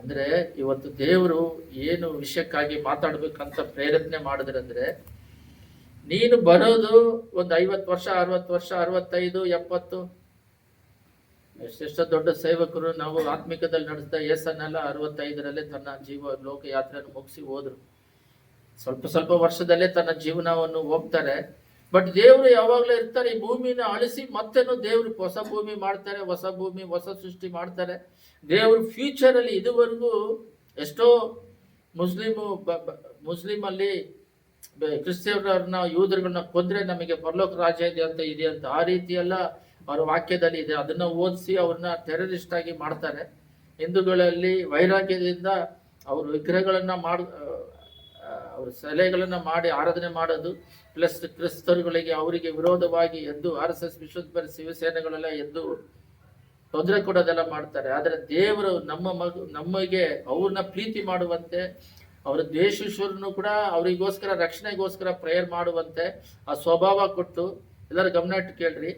ಅಂದ್ರೆ ಇವತ್ತು ದೇವರು ಏನು ವಿಷಯಕ್ಕಾಗಿ ಮಾತಾಡ್ಬೇಕಂತ ಪ್ರೇರೇಪಣೆ ಮಾಡಿದ್ರಂದ್ರೆ, ನೀನು ಬರೋದು ಒಂದು 50 ವರ್ಷ, 60 ವರ್ಷ, 65, 70, ಎಷ್ಟೆಷ್ಟೋ ದೊಡ್ಡ ಸೇವಕರು ನಾವು ಆತ್ಮಿಕದಲ್ಲಿ ನಡೆಸಿದ ಯೇಸನ್ನೆಲ್ಲ 65ರಲ್ಲೇ ತನ್ನ ಲೋಕ ಯಾತ್ರೆಯನ್ನು ಮುಗಿಸಿ ಹೋದ್ರು. ಸ್ವಲ್ಪ ವರ್ಷದಲ್ಲೇ ತನ್ನ ಜೀವನವನ್ನು ಹೋಗ್ತಾರೆ. ಬಟ್ ದೇವರು ಯಾವಾಗಲೂ ಇರ್ತಾರೆ. ಈ ಭೂಮಿನ ಅಳಿಸಿ ಮತ್ತೇನು ದೇವರು ಹೊಸ ಭೂಮಿ ಮಾಡ್ತಾರೆ, ಹೊಸ ಭೂಮಿ, ಹೊಸ ಸೃಷ್ಟಿ ಮಾಡ್ತಾರೆ. ದೇವರು ಫ್ಯೂಚರ್ ಅಲ್ಲಿ ಇದುವರೆಗೂ ಎಷ್ಟೋ ಮುಸ್ಲಿಂ ಅಲ್ಲಿ ಕ್ರಿಶ್ಚಿಯನ್ನರನ್ನ, ಯೂದರುಗಳನ್ನ ಕೊಂದ್ರೆ ನಮಗೆ ಪರಲೋಕ ರಾಜ್ಯ ಇದೆ ಅಂತ ಆ ರೀತಿ ಎಲ್ಲ ಅವರ ವಾಕ್ಯದಲ್ಲಿ ಇದೆ. ಅದನ್ನ ಓದಿಸಿ ಅವ್ರನ್ನ ಟೆರರಿಸ್ಟ್ ಆಗಿ ಮಾಡ್ತಾರೆ. ಹಿಂದೂಗಳಲ್ಲಿ ವೈರಾಗ್ಯದಿಂದ ಅವರು ವಿಗ್ರಹಗಳನ್ನ ಅವ್ರ ಸೆಲೆಗಳನ್ನ ಮಾಡಿ ಆರಾಧನೆ ಮಾಡೋದು, ಪ್ಲಸ್ ಕ್ರಿಸ್ತರುಗಳಿಗೆ ಅವರಿಗೆ ವಿರೋಧವಾಗಿ ಎದ್ದು RSS, ವಿಶ್ವ ಶಿವಸೇನೆಗಳೆಲ್ಲ ಎದ್ದು ತೊಂದರೆ ಕೊಡೋದೆಲ್ಲ ಮಾಡ್ತಾರೆ. ಆದರೆ ದೇವರು ನಮಗೆ ಅವ್ರನ್ನ ಪ್ರೀತಿ ಮಾಡುವಂತೆ, ಅವರ ದ್ವೇಷಿಸುವರನ್ನು ಕೂಡ ಅವರಿಗೋಸ್ಕರ ರಕ್ಷಣೆಗೋಸ್ಕರ ಪ್ರೇಯರ್ ಮಾಡುವಂತೆ ಆ ಸ್ವಭಾವ ಕೊಟ್ಟು, ಎಲ್ಲರೂ ಗಮನ ಇಟ್ಟು ಕೇಳ್ರಿ,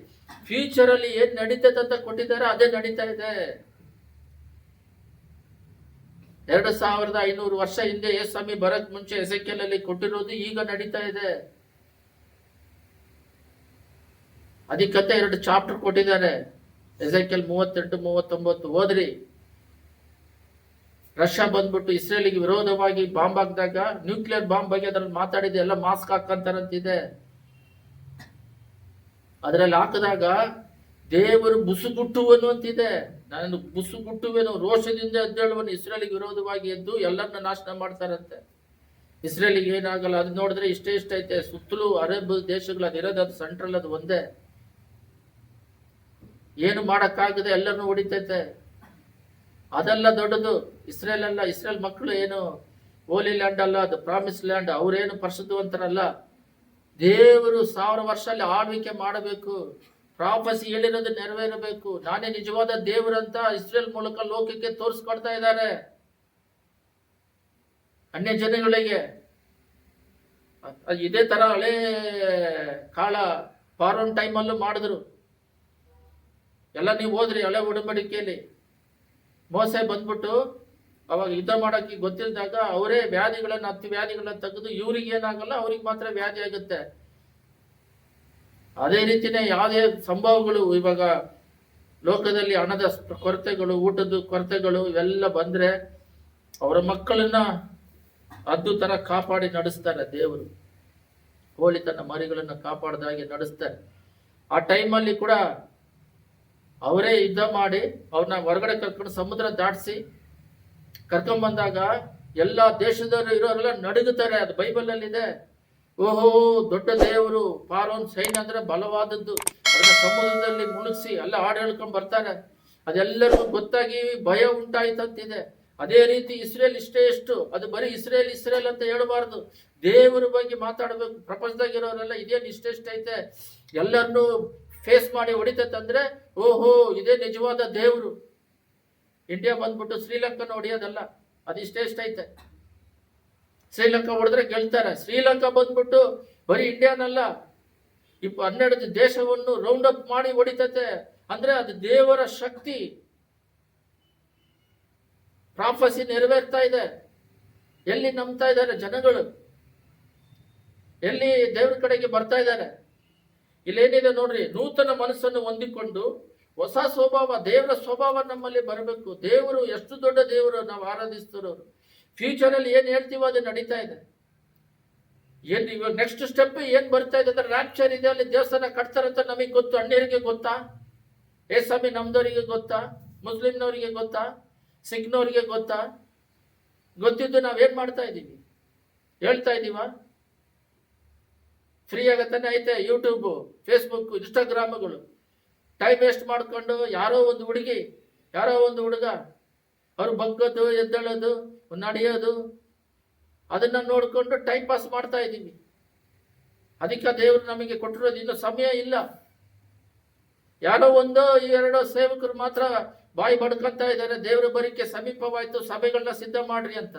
ಫ್ಯೂಚರ್ ಅಲ್ಲಿ ಏನ್ ನಡೀತದೆ ಅಂತ ಕೊಟ್ಟಿದ್ದಾರೆ ಅದೇ ನಡೀತಾ ಇದೆ. 2500 ವರ್ಷ ಹಿಂದೆ ಯೇಸುಸ್ವಾಮಿ ಬರಕ್ ಮುಂಚೆ ಎಸೆಕಿಯೇಲ್ ಅಲ್ಲಿ ಕೊಟ್ಟಿರೋದು ಈಗ ನಡೀತಾ ಇದೆ. ಅದಕ್ಕಂತ 2 ಚಾಪ್ಟರ್ ಕೊಟ್ಟಿದ್ದಾರೆ. ಎಸೆಕಿಯೇಲ್ 38, 39 ಓದ್ರಿ. ರಷ್ಯಾ ಬಂದ್ಬಿಟ್ಟು ಇಸ್ರೇಲಿಗೆ ವಿರೋಧವಾಗಿ ಬಾಂಬ್ ಹಾಕಿದಾಗ, ನ್ಯೂಕ್ಲಿಯರ್ ಬಾಂಬ್ ಬಗ್ಗೆ ಅದ್ರಲ್ಲಿ ಮಾತಾಡಿದೆ, ಎಲ್ಲ ಮಾಸ್ಕ್ ಹಾಕಂತಾರಂತಿದೆ. ಅದರಲ್ಲಿ ಹಾಕಿದಾಗ ದೇವರು ಬುಸುಗುಟ್ಟುವನು ಅಂತಿದೆ. ನಾನು ಬುಸುಗುಟ್ಟುವೆನು, ರೋಷದಿಂದ ಎದ್ದೇಳುವನು, ಇಸ್ರೇಲಿಗೆ ವಿರೋಧವಾಗಿ ಎದ್ದು ಎಲ್ಲರನ್ನ ನಾಶನ ಮಾಡ್ತಾರಂತೆ. ಇಸ್ರೇಲಿಗೆ ಏನಾಗಲ್ಲ. ಅದು ನೋಡಿದ್ರೆ ಇಷ್ಟೇ ಐತೆ. ಸುತ್ತಲೂ ಅರಬ್ ದೇಶಗಳು ಅದಿರೋದು, ಅದು ಸೆಂಟ್ರಲ್, ಅದು ಒಂದೇ. ಏನು ಮಾಡಕ್ಕಾಗದೆ ಎಲ್ಲರನ್ನು ಹೊಡಿತೈತೆ. ಅದೆಲ್ಲ ದೊಡ್ಡದು. ಇಸ್ರೇಲ್ ಮಕ್ಕಳು ಏನು ಹೋಲಿ ಲ್ಯಾಂಡ್ ಅಲ್ಲ, ಅದು ಪ್ರಾಮಿಸ್ ಲ್ಯಾಂಡ್. ಅವರೇನು ಪರಿಶುದ್ಧವಂತರಲ್ಲ. ದೇವರು 1000 ವರ್ಷ ಅಲ್ಲಿ ಆಳ್ವಿಕೆ ಮಾಡಬೇಕು. ಪ್ರಾಫಸಿ ಹೇಳಿರೋದು ನೆರವೇರಬೇಕು. ನಾನೇ ನಿಜವಾದ ದೇವರಂತ ಇಸ್ರೇಲ್ ಮೂಲಕ ಲೋಕಕ್ಕೆ ತೋರಿಸ್ಕೊಡ್ತಾ ಇದ್ದಾರೆ, ಅನ್ಯ ಜನಗಳಿಗೆ. ಇದೇ ತರ ಹಳೆ ಕಾಲ ಫಾರೋನ್ ಟೈಮಲ್ಲೂ ಮಾಡಿದ್ರು. ಎಲ್ಲ ನೀವು ಹೋದ್ರಿ ಹಳೆ ಉಡಂಬಡಿಕೆಯಲ್ಲಿ. ಮೋಸೆ ಬಂದ್ಬಿಟ್ಟು ಅವಾಗ ಯುದ್ಧ ಮಾಡಕ್ಕೆ ಗೊತ್ತಿಲ್ದಾಗ ಅವರೇ 10 ವ್ಯಾಧಿಗಳನ್ನ ತೆಗೆದು, ಇವ್ರಿಗೆ ಏನಾಗಲ್ಲ, ಅವ್ರಿಗೆ ಮಾತ್ರ ವ್ಯಾಧಿ ಆಗುತ್ತೆ. ಅದೇ ರೀತಿನೇ ಯಾವುದೇ ಸಂಭವಗಳು ಇವಾಗ ಲೋಕದಲ್ಲಿ ಹಣದ ಕೊರತೆಗಳು, ಊಟದ ಕೊರತೆಗಳು ಇವೆಲ್ಲ ಬಂದ್ರೆ ಅವರ ಮಕ್ಕಳನ್ನ ತರ ಕಾಪಾಡಿ ನಡೆಸ್ತಾರೆ ದೇವರು. ಕೋಳಿ ತನ್ನ ಮರಿಗಳನ್ನ ಕಾಪಾಡ್ದಾಗೆ ನಡೆಸ್ತಾರೆ. ಆ ಟೈಮಲ್ಲಿ ಕೂಡ ಅವರೇ ಯುದ್ಧ ಮಾಡಿ ಅವ್ರನ್ನ ಹೊರಗಡೆ ಕರ್ಕೊಂಡು ಸಮುದ್ರ ದಾಟಿಸಿ ಕರ್ಕೊಂಬಂದಾಗ ಎಲ್ಲ ದೇಶದವರು ಇರೋರೆಲ್ಲ ನಡುಗುತ್ತಾರೆ. ಅದು ಬೈಬಲಲ್ಲಿದೆ. ಓಹೋ, ದೊಡ್ಡ ದೇವರು, ಫಾರೋನ್ ಸೈನ್ ಅಂದ್ರೆ ಬಲವಾದದ್ದು, ಅದನ್ನ ಸಮುದ್ರದಲ್ಲಿ ಮುಳುಗಿಸಿ ಎಲ್ಲ ಹಾಡು ಹೇಳ್ಕೊಂಡು ಬರ್ತಾರೆ. ಅದೆಲ್ಲರಿಗೂ ಗೊತ್ತಾಗಿ ಭಯ ಉಂಟಾಯ್ತಂತಿದೆ. ಅದೇ ರೀತಿ ಇಸ್ರೇಲ್ ಇಷ್ಟೇ ಎಷ್ಟು, ಅದು ಬರೀ ಇಸ್ರೇಲ್ ಇಸ್ರೇಲ್ ಅಂತ ಹೇಳಬಾರ್ದು, ದೇವರ ಬಗ್ಗೆ ಮಾತಾಡಬೇಕು. ಪ್ರಪಂಚದಾಗಿರೋರೆಲ್ಲ ಇದೇನು ಇಷ್ಟೆಷ್ಟೈತೆ, ಎಲ್ಲರನ್ನೂ ಫೇಸ್ ಮಾಡಿ ಹೊಡಿತಂದ್ರೆ ಓಹೋ ಇದೇ ನಿಜವಾದ ದೇವರು. ಇಂಡಿಯಾ ಬಂದ್ಬಿಟ್ಟು ಶ್ರೀಲಂಕಾನ ಹೊಡಿಯೋದಲ್ಲ, ಅದು ಇಷ್ಟೆಷ್ಟೈತೆ. ಶ್ರೀಲಂಕಾ ಹೊಡೆದ್ರೆ ಗೆಲ್ತಾರೆ. ಶ್ರೀಲಂಕಾ ಬಂದ್ಬಿಟ್ಟು ಬರೀ ಇಂಡಿಯಾನಲ್ಲ, 12 ದೇಶವನ್ನು ರೌಂಡ್ ಅಪ್ ಮಾಡಿ ಹೊಡಿತತೆ ಅಂದ್ರೆ ಅದು ದೇವರ ಶಕ್ತಿ. ಪ್ರಾಫಸಿ ನೆರವೇರ್ತಾ ಇದೆ. ಎಲ್ಲಿ ನಂಬ್ತಾ ಇದ್ದಾರೆ ಜನಗಳು, ಎಲ್ಲಿ ದೇವರ ಕಡೆಗೆ ಬರ್ತಾ ಇದ್ದಾರೆ. ಇಲ್ಲೇನಿದೆ ನೋಡ್ರಿ, ನೂತನ ಮನಸ್ಸನ್ನು ಹೊಂದಿಕೊಂಡು ಹೊಸ ಸ್ವಭಾವ, ದೇವರ ಸ್ವಭಾವ ನಮ್ಮಲ್ಲಿ ಬರಬೇಕು. ದೇವರು ಎಷ್ಟು ದೊಡ್ಡ ದೇವರು ನಾವು ಆರಾಧಿಸ್ತಿರೋರು. ಫ್ಯೂಚರ್ ಅಲ್ಲಿ ಏನ್ ಹೇಳ್ತೀವೋ ಅದು ನಡೀತಾ ಇದೆ. ಏನ್ ಇವಾಗ ನೆಕ್ಸ್ಟ್ ಸ್ಟೆಪ್ ಏನ್ ಬರ್ತಾ ಇದೆ ಅಂದ್ರೆ ರ್ಯಾಪ್ಚರ್ ಇದೆ. ಅಲ್ಲಿ ದೇವಸ್ಥಾನ ಕಟ್ತಾರಂತ ನಮಗೆ ಗೊತ್ತು. ಅಣ್ಣಿಯರಿಗೆ ಗೊತ್ತಾ? ಸ್ವಾಮಿ ನಮ್ದವರಿಗೆ ಗೊತ್ತಾ? ಮುಸ್ಲಿಂನವರಿಗೆ ಗೊತ್ತಾ? ಸಿಖ್ನವರಿಗೆ ಗೊತ್ತಾ? ಗೊತ್ತಿದ್ದು ನಾವೇನ್ ಮಾಡ್ತಾ ಇದ್ದೀವಿ? ಹೇಳ್ತಾ ಇದೀವ? ಫ್ರೀ ಆಗತ್ತಾನೆ ಐತೆ ಯೂಟ್ಯೂಬ್, ಫೇಸ್ಬುಕ್, ಇನ್ಸ್ಟಾಗ್ರಾಮ್ಗಳು. ಟೈಮ್ ವೇಸ್ಟ್ ಮಾಡ್ಕೊಂಡು ಯಾರೋ ಒಂದು ಹುಡುಗಿ, ಯಾರೋ ಒಂದು ಹುಡುಗ, ಅವ್ರು ಬಗ್ಗೋದು, ಎದ್ದೇಳೋದು, ನಡೆಯೋದು, ಅದನ್ನ ನೋಡ್ಕೊಂಡು ಟೈಮ್ ಪಾಸ್ ಮಾಡ್ತಾ ಇದ್ದೀವಿ. ಅದಕ್ಕೆ ದೇವರು ನಮಗೆ ಕೊಟ್ಟಿರೋದು ಇನ್ನು ಸಮಯ ಇಲ್ಲ. ಯಾರೋ ಒಂದೋ ಎರಡೋ ಸೇವಕರು ಮಾತ್ರ ಬಾಯಿ ಬಡ್ಕೊಂತ ಇದ್ದಾರೆ, ದೇವರ ಬರಿಕೆ ಸಮೀಪವಾಯ್ತು, ಸಭೆಗಳನ್ನ ಸಿದ್ಧ ಮಾಡ್ರಿ ಅಂತ.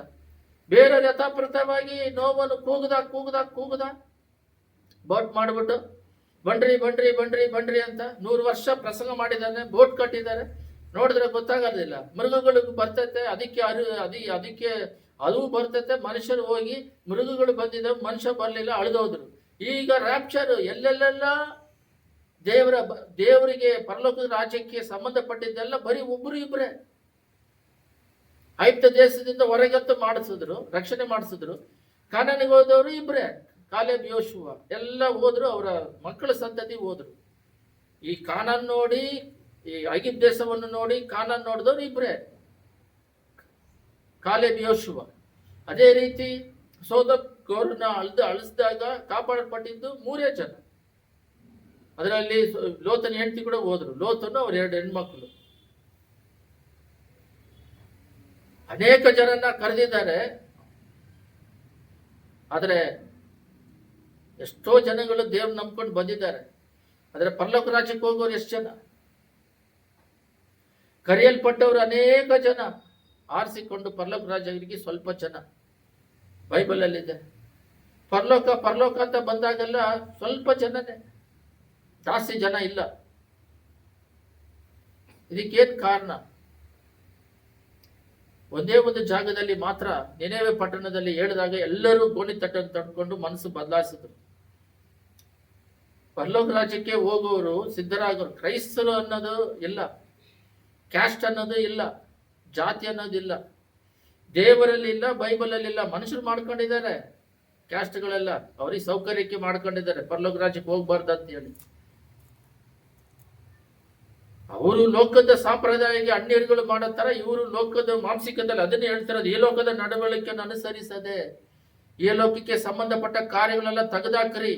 ಬೇರೆ ಯಥಾಪ್ರತವಾಗಿ ನೋವನ್ನು ಕೂಗುದ ಬೋಟ್ ಮಾಡಿಬಿಟ್ಟು ಬನ್ರಿ ಬನ್ರಿ ಬನ್ರಿ ಬನ್ರಿ ಅಂತ 100 ವರ್ಷ ಪ್ರಸಂಗ ಮಾಡಿದ್ದಾನೆ, ಬೋಟ್ ಕಟ್ಟಿದ್ದಾರೆ. ನೋಡಿದ್ರೆ ಗೊತ್ತಾಗೋದಿಲ್ಲ. ಮೃಗಗಳಿಗೂ ಬರ್ತೈತೆ, ಅದಕ್ಕೆ ಅದು ಬರ್ತೈತೆ. ಮನುಷ್ಯರು ಹೋಗಿ ಮೃಗಗಳು ಬಂದಿದ್ದಾವೆ, ಮನುಷ್ಯ ಬರಲಿಲ್ಲ, ಅಳಿದೋದ್ರು. ಈಗ ರ್ಯಾಪ್ಚರ್ ಎಲ್ಲೆಲ್ಲೆಲ್ಲ ದೇವರಿಗೆ ಪರಲೋಕದ ರಾಜ್ಯಕ್ಕೆ ಸಂಬಂಧಪಟ್ಟಿದ್ದೆಲ್ಲ ಬರೀ ಒಬ್ಬರು ಇಬ್ಬರೇ. ಐಪ್ತ ದೇಶದಿಂದ ಹೊರಗಂತೂ ಮಾಡಿಸಿದ್ರು, ರಕ್ಷಣೆ ಮಾಡಿಸಿದ್ರು. ಕಾನಾನಿಗೆ ಹೋದವರು ಇಬ್ಬರೇ, ಕಾಲೇಬ್, ಯೋಶುವ ಎಲ್ಲ ಹೋದ್ರು. ಅವರ ಮಕ್ಕಳ ಸಂತತಿ ಹೋದ್ರು. ಈ ಕಾನಾನ್ ನೋಡಿ, ಈ ಐಗಿಪ್ತ ದೇಶವನ್ನು ನೋಡಿ ಕಾನಾನ್ ನೋಡಿದವರು ಇಬ್ಬರೇ, ಕಾಲೇಬ್, ಯೋಶುವ. ಅದೇ ರೀತಿ ಸೋದಮ್ ಗೋರನ್ನ ಅಳಿಸಿದಾಗ ಕಾಪಾಡಲ್ಪಟ್ಟಿದ್ದು 3 ಜನ. ಅದರಲ್ಲಿ ಲೋತನ ಹೆಂಡತಿ ಕೂಡ ಹೋದ್ರು. ಲೋತನು ಅವ್ರ 2 ಹೆಣ್ಮಕ್ಳು. ಅನೇಕ ಜನನ್ನ ಕರೆದಿದ್ದಾರೆ. ಆದರೆ ಎಷ್ಟೋ ಜನಗಳು ದೇವ್ರ ನಂಬ್ಕೊಂಡು ಬಂದಿದ್ದಾರೆ. ಆದರೆ ಪರಲೋಕ ರಾಜ್ಯಕ್ಕೆ ಹೋಗೋರು ಎಷ್ಟು ಜನ? ಕರೆಯಲ್ಪಟ್ಟವರು ಅನೇಕ ಜನ, ಆರಿಸಿಕೊಂಡು ಪರಲೋಕ ರಾಜ್ಯಕ್ಕೆ ಸ್ವಲ್ಪ ಜನ. ಬೈಬಲಲ್ಲಿದೆ. ಪರಲೋಕ ಅಂತ ಬಂದಾಗೆಲ್ಲ ಸ್ವಲ್ಪ ಜನನೇ, ಜಾಸ್ತಿ ಜನ ಇಲ್ಲ. ಇದಕ್ಕೇನ್ ಕಾರಣ? ಒಂದೇ ಒಂದು ಜಾಗದಲ್ಲಿ ಮಾತ್ರ, ನಿನೆವೆ ಪಟ್ಟಣದಲ್ಲಿ ಹೇಳಿದಾಗ ಎಲ್ಲರೂ ಗೋಣಿ ತಟ್ಟನ್ನು ತಡ್ಕೊಂಡು ಮನಸ್ಸು ಬದಲಾಯಿಸಿದ್ರು. ಪರಲೋಕ ರಾಜ್ಯಕ್ಕೆ ಹೋಗುವವರು ಸಿದ್ಧರಾಗೋರು. ಕ್ರೈಸ್ತರು ಅನ್ನೋದು ಇಲ್ಲ, ಕ್ಯಾಸ್ಟ್ ಅನ್ನೋದು ಇಲ್ಲ, ಜಾತಿ ಅನ್ನೋದಿಲ್ಲ, ದೇವರಲ್ಲಿ ಇಲ್ಲ, ಬೈಬಲಲ್ಲಿ ಇಲ್ಲ. ಮನುಷ್ಯರು ಮಾಡ್ಕೊಂಡಿದ್ದಾರೆ ಕ್ಯಾಸ್ಟ್ಗಳೆಲ್ಲ, ಅವ್ರಿಗೆ ಸೌಕರ್ಯಕ್ಕೆ ಮಾಡ್ಕೊಂಡಿದ್ದಾರೆ ಪರಲೋಕ ರಾಜ್ಯಕ್ಕೆ ಹೋಗ್ಬಾರ್ದು ಅಂತ ಹೇಳಿ. ಅವರು ಲೋಕದ ಸಂಪ್ರದಾಯಕ್ಕೆ ಅನ್ಯರುಗಳು ಮಾಡತ್ತಾರ, ಇವರು ಲೋಕದ ಮಾಂಸಿಕದಲ್ಲಿ ಅದನ್ನೇ ಹೇಳ್ತಾರೆ. ಈ ಲೋಕದ ನಡವಳಿಕೆಯನ್ನು ಅನುಸರಿಸದೆ ಈ ಲೋಕಕ್ಕೆ ಸಂಬಂಧಪಟ್ಟ ಕಾರ್ಯಗಳೆಲ್ಲ ತೆಗೆದಾಕ್ರಿ.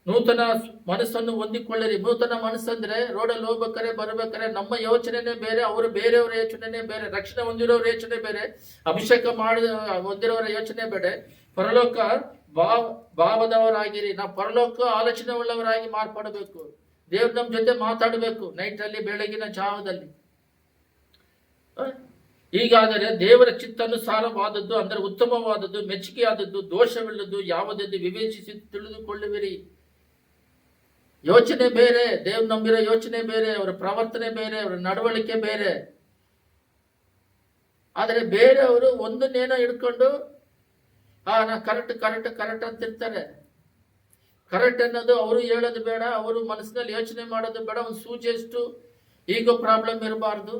ನೂತನ ಮನಸ್ಸನ್ನು ಹೊಂದಿಕೊಳ್ಳಿರಿ. ನೂತನ ಮನಸ್ಸಂದ್ರೆ ರೋಡಲ್ಲಿ ಹೋಗ್ಬೇಕಾರೆ ಬರ್ಬೇಕಾರೆ ನಮ್ಮ ಯೋಚನೆನೇ ಬೇರೆ, ಅವರು ಬೇರೆಯವರ ಯೋಚನೆನೇ ಬೇರೆ. ರಕ್ಷಣೆ ಹೊಂದಿರೋರ ಯೋಚನೆ ಬೇರೆ, ಅಭಿಷೇಕ ಹೊಂದಿರೋರ ಯೋಚನೆ ಬೇರೆ. ಪರಲೋಕ ಭಾವದವರಾಗಿರಿ. ನಾವು ಪರಲೋಕ ಆಲೋಚನೆ ಉಳ್ಳವರಾಗಿ ಮಾರ್ಪಡಬೇಕು. ದೇವ್ರು ನಮ್ಮ ಜೊತೆ ಮಾತಾಡಬೇಕು, ನೈಟಲ್ಲಿ, ಬೆಳಗಿನ ಜಾವದಲ್ಲಿ. ಹೀಗಾದರೆ ದೇವರ ಚಿತ್ತಾನುಸಾರವಾದದ್ದು ಅಂದರೆ ಉತ್ತಮವಾದದ್ದು, ಮೆಚ್ಚುಗೆಯಾದದ್ದು, ದೋಷವಿಲ್ಲದ್ದು ಯಾವುದೆಂದು ವಿವೇಚಿಸಿ ತಿಳಿದುಕೊಳ್ಳುವಿರಿ. ಯೋಚನೆ ಬೇರೆ, ದೇವ್ರು ನಂಬಿರೋ ಯೋಚನೆ ಬೇರೆ, ಅವರ ಪ್ರವರ್ತನೆ ಬೇರೆ, ಅವರ ನಡವಳಿಕೆ ಬೇರೆ. ಆದರೆ ಬೇರೆಯವರು ಒಂದನ್ನೇನೋ ಹಿಡ್ಕೊಂಡು ನಾ ಕರೆಕ್ಟ್ ಅಂತಿರ್ತಾರೆ. ಕರೆಕ್ಟ್ ಅನ್ನೋದು ಅವರು ಹೇಳೋದು ಬೇಡ, ಅವರು ಮನಸ್ಸಿನಲ್ಲಿ ಯೋಚನೆ ಮಾಡೋದು ಬೇಡ. ಒಂದು ಸೂಚಿಯಷ್ಟು ಈಗೋ ಪ್ರಾಬ್ಲಮ್ ಇರಬಾರ್ದು.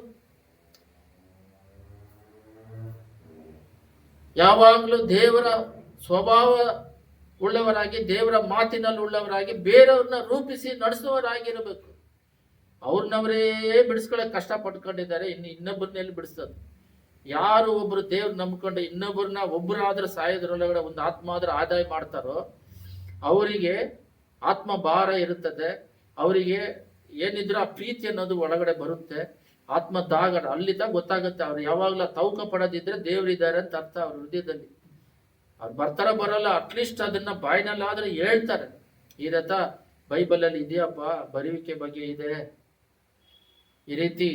ಯಾವಾಗಲೂ ದೇವರ ಸ್ವಭಾವ ಉಳ್ಳವರಾಗಿ, ದೇವರ ಮಾತಿನಲ್ಲಿ ಉಳ್ಳವರಾಗಿ, ಬೇರೆಯವ್ರನ್ನ ರೂಪಿಸಿ ನಡೆಸುವವರಾಗಿರಬೇಕು. ಅವ್ರನ್ನವರೇ ಬಿಡಿಸ್ಕೊಳ್ಳೋಕೆ ಕಷ್ಟ ಪಟ್ಕೊಂಡಿದ್ದಾರೆ, ಇನ್ನೊಬ್ಬರನ್ನೆಲ್ಲಿ ಬಿಡಿಸ್ತದೆ? ಯಾರು ಒಬ್ರು ದೇವ್ರು ನಂಬ್ಕೊಂಡು ಇನ್ನೊಬ್ಬರನ್ನ ಒಬ್ಬರಾದ್ರೂ ಸಾಯೋದ್ರೊಳಗಡೆ ಒಂದು ಆತ್ಮ ಆದ್ರೆ ಆದಾಯ ಮಾಡ್ತಾರೋ ಅವರಿಗೆ ಆತ್ಮ ಭಾರ ಇರುತ್ತದೆ. ಅವರಿಗೆ ಏನಿದ್ರು ಆ ಪ್ರೀತಿ ಅನ್ನೋದು ಒಳಗಡೆ ಬರುತ್ತೆ. ಆತ್ಮ ದಾಗ ಅಲ್ಲಿದ್ದ ಗೊತ್ತಾಗುತ್ತೆ. ಅವ್ರು ಯಾವಾಗ್ಲೂ ತೌಕ ಪಡೋದಿದ್ರೆ ದೇವ್ರಿದ್ದಾರೆ ಅಂತ ಅರ್ಥ ಅವ್ರ ಹೃದಯದಲ್ಲಿ. ಅವ್ರು ಬರ್ತಾರ ಬರಲ್ಲ, ಅಟ್ಲೀಸ್ಟ್ ಅದನ್ನ ಬಾಯಿನಲ್ಲಾದ್ರೆ ಹೇಳ್ತಾರೆ. ಈ ರಥ ಬೈಬಲಲ್ಲಿ ಇದೆಯಪ್ಪ, ಬರುವಿಕೆ ಬಗ್ಗೆ ಇದೆ, ಈ ರೀತಿ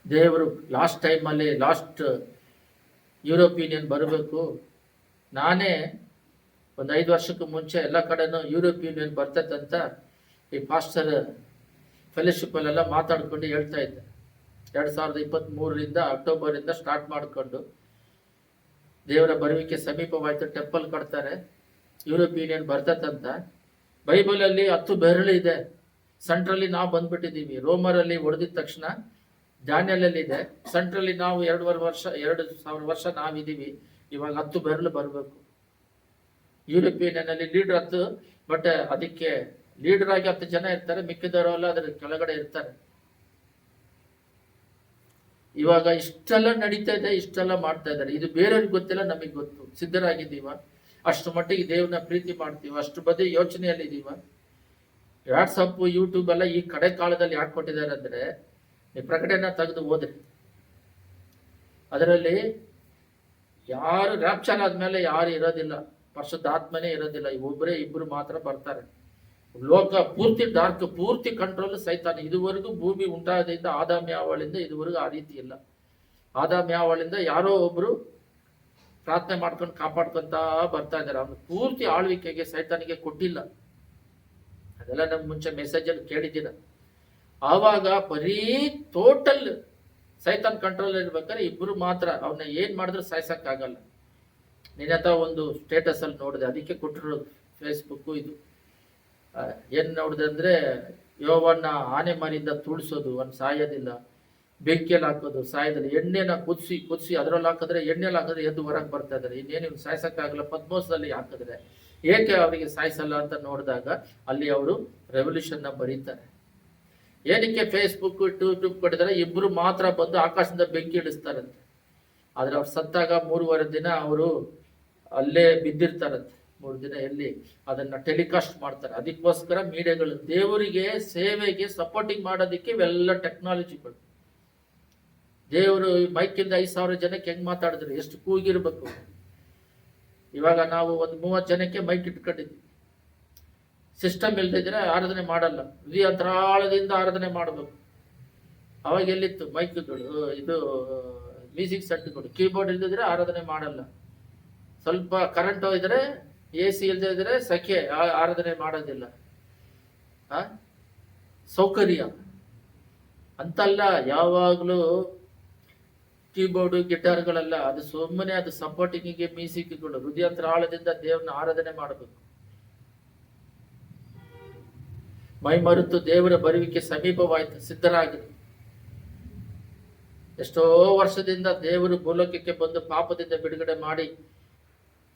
ದೇವರು ಲಾಸ್ಟ್ ಟೈಮಲ್ಲಿ ಲಾಸ್ಟ್ ಯುರೋಪಿಯನ್ ಬರಬೇಕು. ನಾನೇ ಒಂದು 5 ವರ್ಷಕ್ಕೂ ಮುಂಚೆ ಎಲ್ಲ ಕಡೆನೂ ಯುರೋಪಿಯನ್ ಬರ್ತದಂತ ಈ ಪಾಸ್ಟರ್ ಫೆಲೋಶಿಪ್ಪಲ್ಲೆಲ್ಲ ಮಾತಾಡ್ಕೊಂಡು ಹೇಳ್ತಾ ಇದ್ದೆ. 2023 ಅಕ್ಟೋಬರಿಂದ ಸ್ಟಾರ್ಟ್ ಮಾಡಿಕೊಂಡು ದೇವರ ಬರುವಿಕೆ ಸಮೀಪವಾಯ್ತು, ಟೆಂಪಲ್ ಕಟ್ತಾರೆ, ಯುರೋಪಿಯನ್ ಬರ್ತದಂತ. ಬೈಬಲಲ್ಲಿ 10 ಬೆರಳು ಇದೆ. ಸೆಂಟ್ರಲ್ಲಿ ನಾವು ಬಂದ್ಬಿಟ್ಟಿದ್ದೀವಿ. ರೋಮರಲ್ಲಿ ಹೊಡೆದಿದ ತಕ್ಷಣ ದಾನಿಯೇಲಲ್ಲಿ ಇದೆ. ಸೆಂಟ್ರಲ್ಲಿ ನಾವು 2,000 ವರ್ಷ ನಾವಿದ್ದೀವಿ. ಇವಾಗ 10 ಬೆರಳು ಬರಬೇಕು. ಯುರೋಪಿಯನ್ನಲ್ಲಿ ಲೀಡರ್ 10, ಬಟ್ ಅದಕ್ಕೆ ಲೀಡರ್ ಆಗಿ 10 ಜನ ಇರ್ತಾರೆ, ಮಿಕ್ಕಿದವರೆಲ್ಲ ಅದ್ರ ಕೆಳಗಡೆ ಇರ್ತಾರೆ. ಇವಾಗ ಇಷ್ಟೆಲ್ಲ ನಡೀತಾ ಇದೆ, ಇಷ್ಟೆಲ್ಲ ಮಾಡ್ತಾ ಇದ್ದಾರೆ. ಇದು ಬೇರೆಯವ್ರಿಗೆ ಗೊತ್ತಿಲ್ಲ, ನಮಗೆ ಗೊತ್ತು. ಸಿದ್ಧರಾಗಿದ್ದೀವ, ಅಷ್ಟು ಮಟ್ಟಿಗೆ ದೇವ್ರನ್ನ ಪ್ರೀತಿ ಮಾಡ್ತೀವ, ಅಷ್ಟು ಬದಿ ಯೋಚನೆಯಲ್ಲಿ ಇದೀವ. ವಾಟ್ಸಪ್, ಯೂಟ್ಯೂಬ್ ಎಲ್ಲ ಈ ಕಡೆ ಕಾಲದಲ್ಲಿ ಯಾಕೆ ಕೊಟ್ಟಿದ್ದಾರೆ ಅಂದ್ರೆ, ನೀವು ಪ್ರಕಟಣೆ ತೆಗೆದು ಹೋದ್ರಿ, ಅದರಲ್ಲಿ ಯಾರು ರ್ಯಾಪ್ಚರ್ ಆದ್ಮೇಲೆ ಯಾರು ಇರೋದಿಲ್ಲ, ಪರಿಶುದ್ಧಾತ್ಮನೇ ಇರೋದಿಲ್ಲ. ಒಬ್ಬರೇ ಇಬ್ರು ಮಾತ್ರ ಬರ್ತಾರೆ. ಲೋಕ ಪೂರ್ತಿ ಡಾರ್ಕ್, ಪೂರ್ತಿ ಕಂಟ್ರೋಲ್ ಸೈತಾನ. ಇದುವರೆಗೂ ಭೂಮಿ ಉಂಟಾದಿಂದ ಆದಾಮ್ಯಾವಳಿಂದ ಇದುವರೆಗೂ ಆ ರೀತಿ ಇಲ್ಲ. ಆದಾಮ್ಯಾವಳಿಂದ ಯಾರೋ ಒಬ್ರು ಪ್ರಾರ್ಥನೆ ಮಾಡ್ಕೊಂಡು ಕಾಪಾಡ್ಕೊಂತ ಬರ್ತಾ ಇದ್ದಾರೆ. ಅವನು ಪೂರ್ತಿ ಆಳ್ವಿಕೆಗೆ ಸೈತಾನಿಗೆ ಕೊಟ್ಟಿಲ್ಲ. ಅದೆಲ್ಲ ನಮ್ ಮುಂಚೆ ಮೆಸೇಜಲ್ಲಿ ಕೇಳಿದ್ದೀರ. ಆವಾಗ ಬರೀ ಟೋಟಲ್ ಸೈತಾನ್ ಕಂಟ್ರೋಲ್ ಇರ್ಬೇಕಾದ್ರೆ ಇಬ್ರು ಮಾತ್ರ. ಅವನ್ನ ಏನ್ ಮಾಡಿದ್ರು ಸಾಯ್ಸಕ್ಕಾಗಲ್ಲ. ನಿನ್ನತ ಒಂದು ಸ್ಟೇಟಸ್ ಅಲ್ಲಿ ನೋಡಿದೆ, ಅದಕ್ಕೆ ಕೊಟ್ಟಿರೋದು ಫೇಸ್ಬುಕ್. ಇದು ಏನ್ ನೋಡಿದೆ ಅಂದ್ರೆ, ಯೋವನ್ನ ಆನೆ ಮರಿಯಿಂದ ತುಳಿಸೋದು, ಅವ್ನು ಸಾಯೋದಿಲ್ಲ, ಬೆಂಕಿಯಲ್ಲಿ ಹಾಕೋದು ಸಾಯೋದಿಲ್ಲ, ಎಣ್ಣೆನ ಕುದಿಸಿ ಅದರಲ್ಲಿ ಹಾಕಿದ್ರೆ, ಎಣ್ಣೆಲಿ ಹಾಕಿದ್ರೆ ಎದ್ದು ಹೊರಗೆ ಬರ್ತಾ ಇದ್ದಾರೆ. ಇನ್ನೇನು ಸಾಯ್ಸಕ್ಕಾಗಲ್ಲ, ಪದ್ಮೋಸದಲ್ಲಿ ಹಾಕಿದ್ರೆ ಏಕೆ ಅವರಿಗೆ ಸಾಯಿಸಲ್ಲ ಅಂತ ನೋಡಿದಾಗ ಅಲ್ಲಿ ಅವರು ರೆವಲ್ಯೂಷನ್ ನ ಬರೀತಾರೆ. ಏನಕ್ಕೆ ಫೇಸ್ಬುಕ್ ಯೂಟ್ಯೂಬ್ ಕೊಟ್ಟಿದ್ದಾರೆ, ಇಬ್ರು ಮಾತ್ರ ಬಂದು ಆಕಾಶದಿಂದ ಬೆಂಕಿ ಇಳಿಸ್ತಾರಂತೆ. ಆದ್ರೆ ಅವ್ರು ಸತ್ತಾಗ 3.5 ದಿನ ಅವರು ಅಲ್ಲೇ ಬಿದ್ದಿರ್ತಾರಂತೆ. 3 ದಿನ ಎಲ್ಲಿ ಅದನ್ನ ಟೆಲಿಕಾಸ್ಟ್ ಮಾಡ್ತಾರೆ. ಅದಕ್ಕೋಸ್ಕರ ಮೀಡಿಯಾಗಳು ದೇವರಿಗೆ ಸೇವೆಗೆ ಸಪೋರ್ಟಿಂಗ್ ಮಾಡೋದಕ್ಕೆ ಇವೆಲ್ಲ ಟೆಕ್ನಾಲಜಿಗಳು. ದೇವರು ಮೈಕಿಂದ 5,000 ಜನಕ್ಕೆ ಹೆಂಗ್ ಮಾತಾಡಿದ್ರು, ಎಷ್ಟು ಕೂಗಿರ್ಬೇಕು. ಇವಾಗ ನಾವು ಒಂದು 30 ಜನಕ್ಕೆ ಮೈಕ್ ಇಟ್ಕೊಂಡಿದ್ವಿ. ಸಿಸ್ಟಮ್ ಇಲ್ದಿದ್ರೆ ಆರಾಧನೆ ಮಾಡಲ್ಲ, ಹೃದಯಾಂತರಾಳದಿಂದ ಆರಾಧನೆ ಮಾಡಬೇಕು. ಅವಾಗ ಎಲ್ಲಿತ್ತು ಮೈಕ್ಗಳು, ಇದು ಮ್ಯೂಸಿಕ್ ಸೆಟ್ಗಳು, ಕೀಬೋರ್ಡ್ ಇಲ್ದಿದ್ರೆ ಆರಾಧನೆ ಮಾಡಲ್ಲ. ಸ್ವಲ್ಪ ಕರೆಂಟ್ ಹೋಗಿದ್ರೆ, AC ಇಲ್ದಿದ್ರೆ ಸಖೆ ಆರಾಧನೆ ಮಾಡೋದಿಲ್ಲ. ಸೌಕರ್ಯ ಅಂತಲ್ಲ, ಯಾವಾಗಲೂ ಕೀಬೋರ್ಡು ಗಿಟಾರ್ಗಳೆಲ್ಲ ಅದು ಸುಮ್ಮನೆ, ಅದು ಸಪೋರ್ಟಿಂಗಿಗೆ ಮ್ಯೂಸಿಕ್ಗಳು. ಹೃದಯಾಂತರಾಳದಿಂದ ದೇವ್ರನ್ನ ಆರಾಧನೆ ಮಾಡಬೇಕು. ಮೈ ಮರೆತು ದೇವರ ಬರುವಿಕೆ ಸಮೀಪವಾಯಿತು, ಸಿದ್ಧರಾಗಿರು. ಎಷ್ಟೋ ವರ್ಷದಿಂದ ದೇವರು ಭೂಲೋಕಕ್ಕೆ ಬಂದು ಪಾಪದಿಂದ ಬಿಡುಗಡೆ ಮಾಡಿ